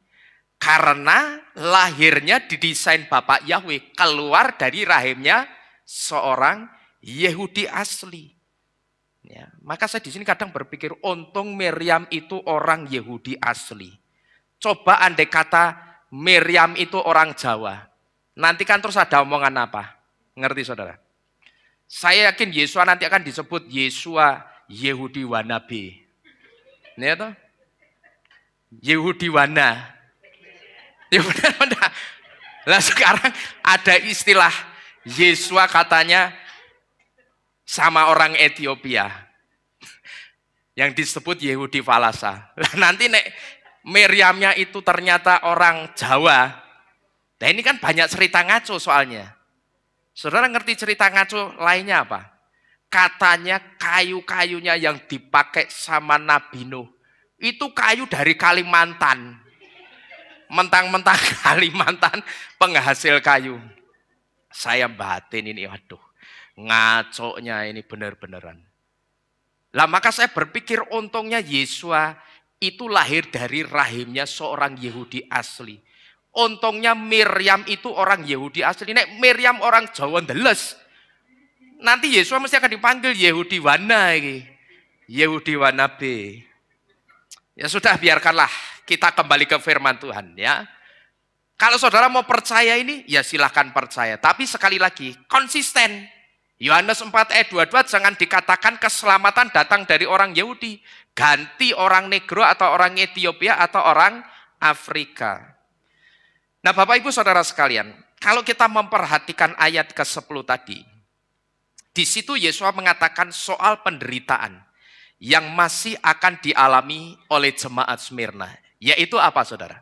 Karena lahirnya didesain Bapak Yahweh keluar dari rahimnya seorang Yahudi asli. Ya, maka saya di sini kadang berpikir, untung Miriam itu orang Yahudi asli. Coba andai kata Miriam itu orang Jawa, nanti kan terus ada omongan apa? Ngerti saudara? Saya yakin Yesua nanti akan disebut Yesua Yehudi Wanabe. Ini ya toh? Yehudi Wana. Ya benar-benar. Lah sekarang ada istilah Yesua katanya sama orang Ethiopia yang disebut Yehudi Falasa. Lah nanti nek Miriamnya itu ternyata orang Jawa. Nah ini kan banyak cerita ngaco soalnya. Saudara ngerti cerita ngaco lainnya apa? Katanya kayu-kayunya yang dipakai sama Nabi Nuh itu kayu dari Kalimantan. Mentang-mentang Kalimantan penghasil kayu. Saya batin ini, waduh, ngaconya ini benar-beneran. Lah maka saya berpikir untungnya Yesua itu lahir dari rahimnya seorang Yahudi asli. Untungnya Miriam itu orang Yahudi asli. Nek Miriam orang Jawa ndeles, nanti Yesua mesti akan dipanggil Yehudi Wana iki. Yehudi Wanabe. Ya sudah, biarkanlah kita kembali ke firman Tuhan ya. Kalau saudara mau percaya ini, ya silahkan percaya. Tapi sekali lagi, konsisten. Yohanes 4 ayat 22, jangan dikatakan keselamatan datang dari orang Yahudi. Ganti orang Negro atau orang Ethiopia atau orang Afrika. Nah Bapak Ibu Saudara sekalian, kalau kita memperhatikan ayat ke-10 tadi, di situ Yesus mengatakan soal penderitaan yang masih akan dialami oleh jemaat Smyrna. Yaitu apa saudara?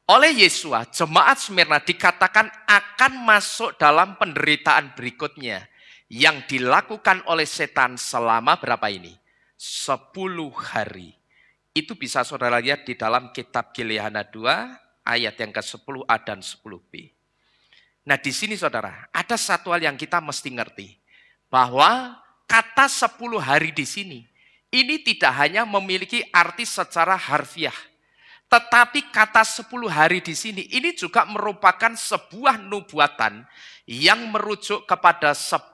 Oleh Yesus, jemaat Smyrna dikatakan akan masuk dalam penderitaan berikutnya yang dilakukan oleh setan selama berapa ini? 10 hari. Itu bisa saudara lihat di dalam kitab Gileana 2 ayat yang ke-10a dan 10b. Nah di sini saudara, ada satu hal yang kita mesti ngerti. Bahwa kata 10 hari di sini, ini tidak hanya memiliki arti secara harfiah. Tetapi kata 10 hari di sini, ini juga merupakan sebuah nubuatan yang merujuk kepada 10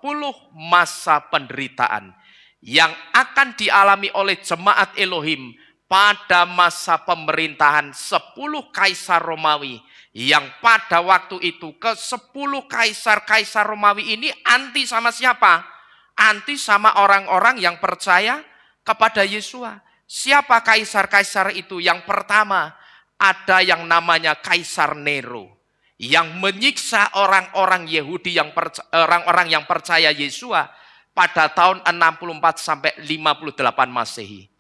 masa penderitaan yang akan dialami oleh jemaat Elohim pada masa pemerintahan 10 kaisar Romawi, yang pada waktu itu ke-10 kaisar-kaisar Romawi ini anti sama siapa? Anti sama orang-orang yang percaya kepada Yesua. Siapa kaisar-kaisar itu? Yang pertama, ada yang namanya Kaisar Nero, yang menyiksa orang-orang Yahudi orang-orang yang percaya Yesua pada tahun 64 sampai 58 Masehi.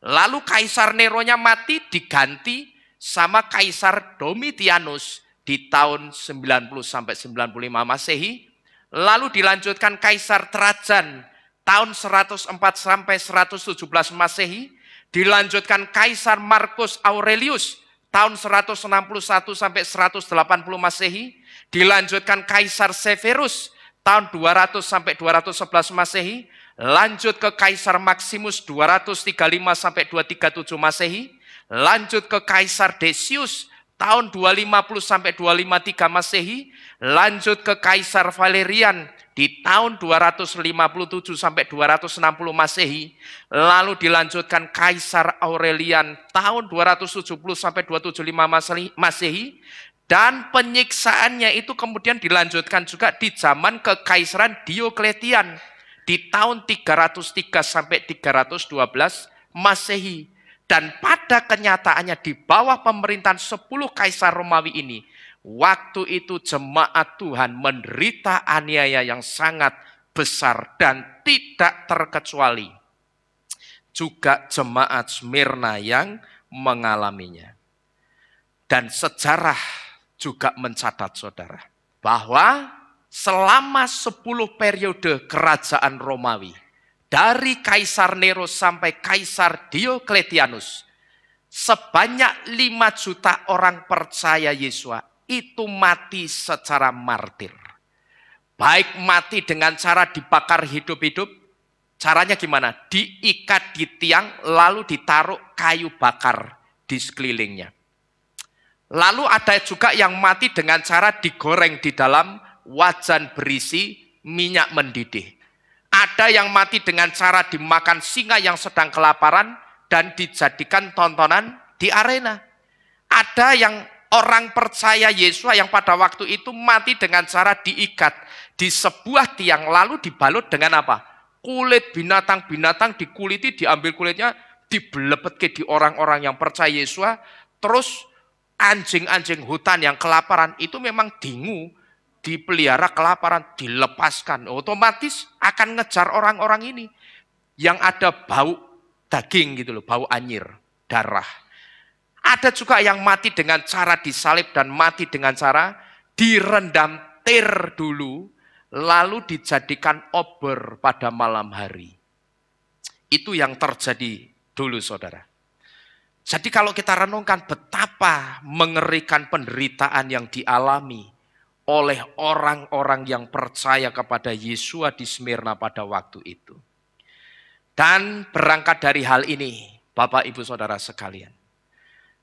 Lalu Kaisar Neronya mati, diganti sama Kaisar Domitianus di tahun 90 sampai 95 Masehi. Lalu dilanjutkan Kaisar Trajan tahun 104 sampai 117 Masehi. Dilanjutkan Kaisar Marcus Aurelius tahun 161 sampai 180 Masehi. Dilanjutkan Kaisar Severus tahun 200 sampai 211 Masehi. Lanjut ke Kaisar Maximus 235 sampai 237 Masehi. Lanjut ke Kaisar Decius tahun 250 sampai 253 Masehi. Lanjut ke Kaisar Valerian di tahun 257 sampai 260 Masehi. Lalu dilanjutkan Kaisar Aurelian tahun 270 sampai 275 Masehi. Dan penyiksaannya itu kemudian dilanjutkan juga di zaman Kekaisaran Diokletian di tahun 303 sampai 312 Masehi. Dan pada kenyataannya di bawah pemerintahan 10 kaisar Romawi ini, waktu itu jemaat Tuhan menderita aniaya yang sangat besar dan tidak terkecuali juga jemaat Smyrna yang mengalaminya. Dan sejarah juga mencatat saudara, bahwa selama 10 periode kerajaan Romawi, dari Kaisar Nero sampai Kaisar Diokletianus, sebanyak 5 juta orang percaya Yesua itu mati secara martir. Baik mati dengan cara dibakar hidup-hidup, caranya gimana? Diikat di tiang lalu ditaruh kayu bakar di sekelilingnya. Lalu ada juga yang mati dengan cara digoreng di dalam wajan berisi minyak mendidih. Ada yang mati dengan cara dimakan singa yang sedang kelaparan dan dijadikan tontonan di arena. Ada yang orang percaya Yesus yang pada waktu itu mati dengan cara diikat di sebuah tiang lalu dibalut dengan apa? Kulit binatang-binatang dikuliti, diambil kulitnya, dibelebetke di orang-orang yang percaya Yesus. Terus anjing-anjing hutan yang kelaparan itu memang dingu, dipelihara kelaparan, dilepaskan. Otomatis akan ngejar orang-orang ini yang ada bau daging gitu loh, bau anyir, darah. Ada juga yang mati dengan cara disalib dan mati dengan cara direndam tir dulu, lalu dijadikan obor pada malam hari. Itu yang terjadi dulu, saudara. Jadi kalau kita renungkan betapa mengerikan penderitaan yang dialami oleh orang-orang yang percaya kepada Yesus di Smyrna pada waktu itu. Dan berangkat dari hal ini, Bapak Ibu Saudara sekalian,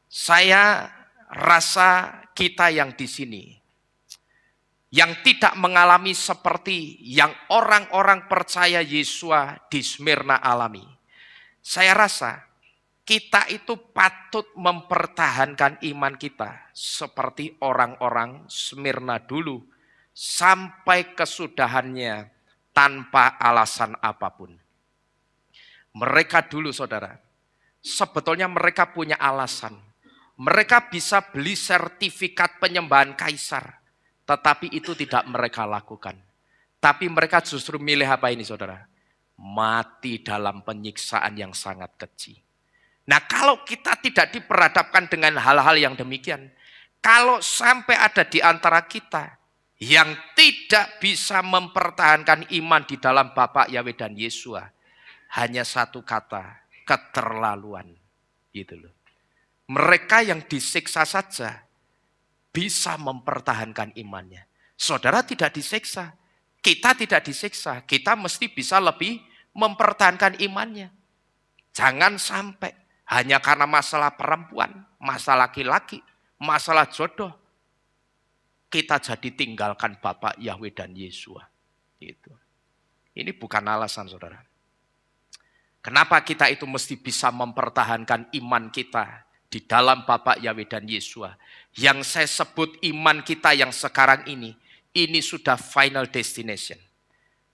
saya rasa kita yang di sini, yang tidak mengalami seperti yang orang-orang percaya Yesus di Smyrna alami, saya rasa kita itu patut mempertahankan iman kita seperti orang-orang Smyrna dulu sampai kesudahannya tanpa alasan apapun. Mereka dulu, saudara, sebetulnya mereka punya alasan. Mereka bisa beli sertifikat penyembahan kaisar, tetapi itu tidak mereka lakukan. Tapi mereka justru milih apa ini, saudara? Mati dalam penyiksaan yang sangat keji. Nah, kalau kita tidak diperhadapkan dengan hal-hal yang demikian, kalau sampai ada di antara kita yang tidak bisa mempertahankan iman di dalam Bapa Yahweh dan Yesus, hanya satu kata, keterlaluan. Gitu loh. Mereka yang disiksa saja bisa mempertahankan imannya. Saudara tidak disiksa, kita tidak disiksa, kita mesti bisa lebih mempertahankan imannya. Jangan sampai hanya karena masalah perempuan, masalah laki-laki, masalah jodoh, kita jadi tinggalkan Bapak Yahweh dan Yesus. Gitu. Ini bukan alasan, saudara. Kenapa kita itu mesti bisa mempertahankan iman kita di dalam Bapak Yahweh dan Yesus? Yang saya sebut iman kita yang sekarang ini sudah final destination.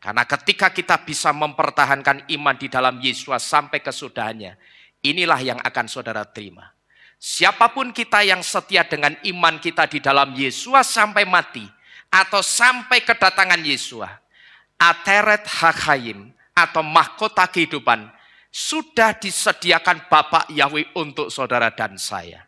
Karena ketika kita bisa mempertahankan iman di dalam Yesus sampai kesudahannya, inilah yang akan saudara terima. Siapapun kita yang setia dengan iman kita di dalam Yesus sampai mati, atau sampai kedatangan Yesus, Ateret Hakayim atau mahkota kehidupan, sudah disediakan Bapak Yahweh untuk saudara dan saya.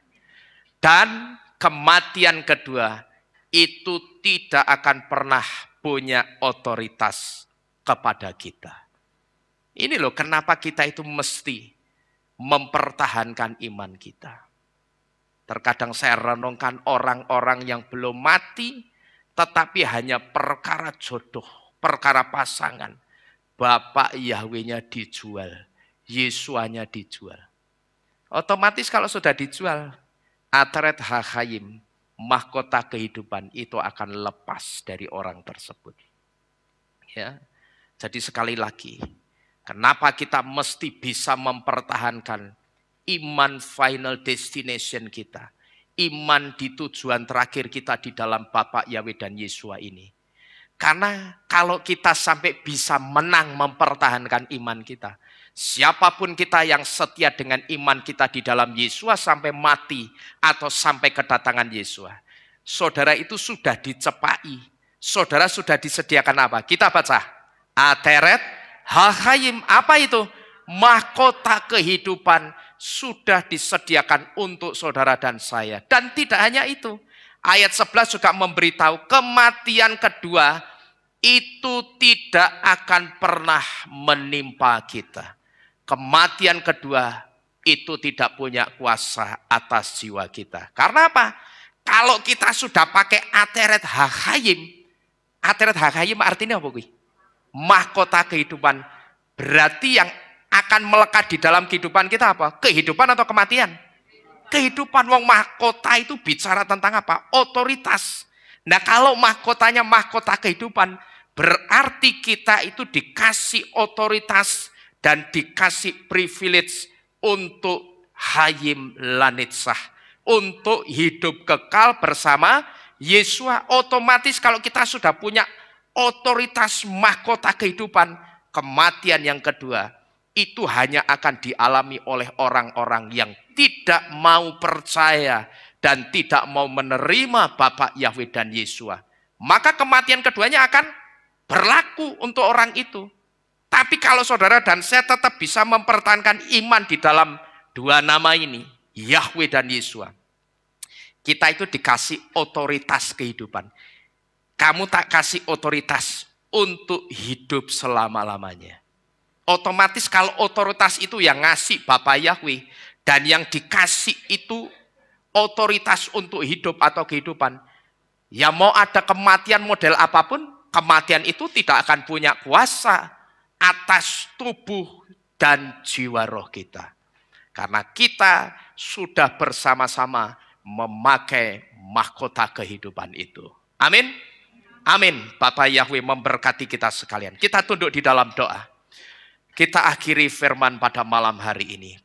Dan kematian kedua itu tidak akan pernah punya otoritas kepada kita. Ini loh kenapa kita itu mesti mempertahankan iman kita. Terkadang saya renungkan orang-orang yang belum mati, tetapi hanya perkara jodoh, perkara pasangan. Bapak Yahweh-nya dijual, Yesuanya dijual. Otomatis kalau sudah dijual, Ateret Hakayim, mahkota kehidupan itu akan lepas dari orang tersebut. Ya, jadi sekali lagi, kenapa kita mesti bisa mempertahankan iman final destination kita, iman di tujuan terakhir kita di dalam Bapak Yahweh dan Yesus ini. Karena kalau kita sampai bisa menang mempertahankan iman kita, siapapun kita yang setia dengan iman kita di dalam Yesus sampai mati atau sampai kedatangan Yesus, saudara itu sudah dicepai, saudara sudah disediakan apa? Kita baca, Ateret Hakayim, apa itu? Mahkota kehidupan sudah disediakan untuk saudara dan saya. Dan tidak hanya itu, ayat 11 juga memberitahu kematian kedua itu tidak akan pernah menimpa kita. Kematian kedua itu tidak punya kuasa atas jiwa kita. Karena apa? Kalau kita sudah pakai Ateret Hakayim artinya apa? Mahkota kehidupan. Berarti yang akan melekat di dalam kehidupan kita apa? Kehidupan atau kematian? Kehidupan wong mahkota itu bicara tentang apa? Otoritas. Nah, kalau mahkotanya mahkota kehidupan, berarti kita itu dikasih otoritas dan dikasih privilege untuk hayim lanitsah, untuk hidup kekal bersama Yesus. Otomatis kalau kita sudah punya otoritas mahkota kehidupan, kematian yang kedua itu hanya akan dialami oleh orang-orang yang tidak mau percaya dan tidak mau menerima Bapa Yahweh dan Yesua. Maka kematian keduanya akan berlaku untuk orang itu. Tapi kalau saudara dan saya tetap bisa mempertahankan iman di dalam dua nama ini, Yahweh dan Yesua, kita itu dikasih otoritas kehidupan. Kamu tak kasih otoritas untuk hidup selama-lamanya. Otomatis kalau otoritas itu yang ngasih Bapa Yahweh dan yang dikasih itu otoritas untuk hidup atau kehidupan, ya mau ada kematian model apapun, kematian itu tidak akan punya kuasa atas tubuh dan jiwa roh kita. Karena kita sudah bersama-sama memakai mahkota kehidupan itu. Amin. Amin. Bapa Yahweh memberkati kita sekalian. Kita tunduk di dalam doa. Kita akhiri firman pada malam hari ini.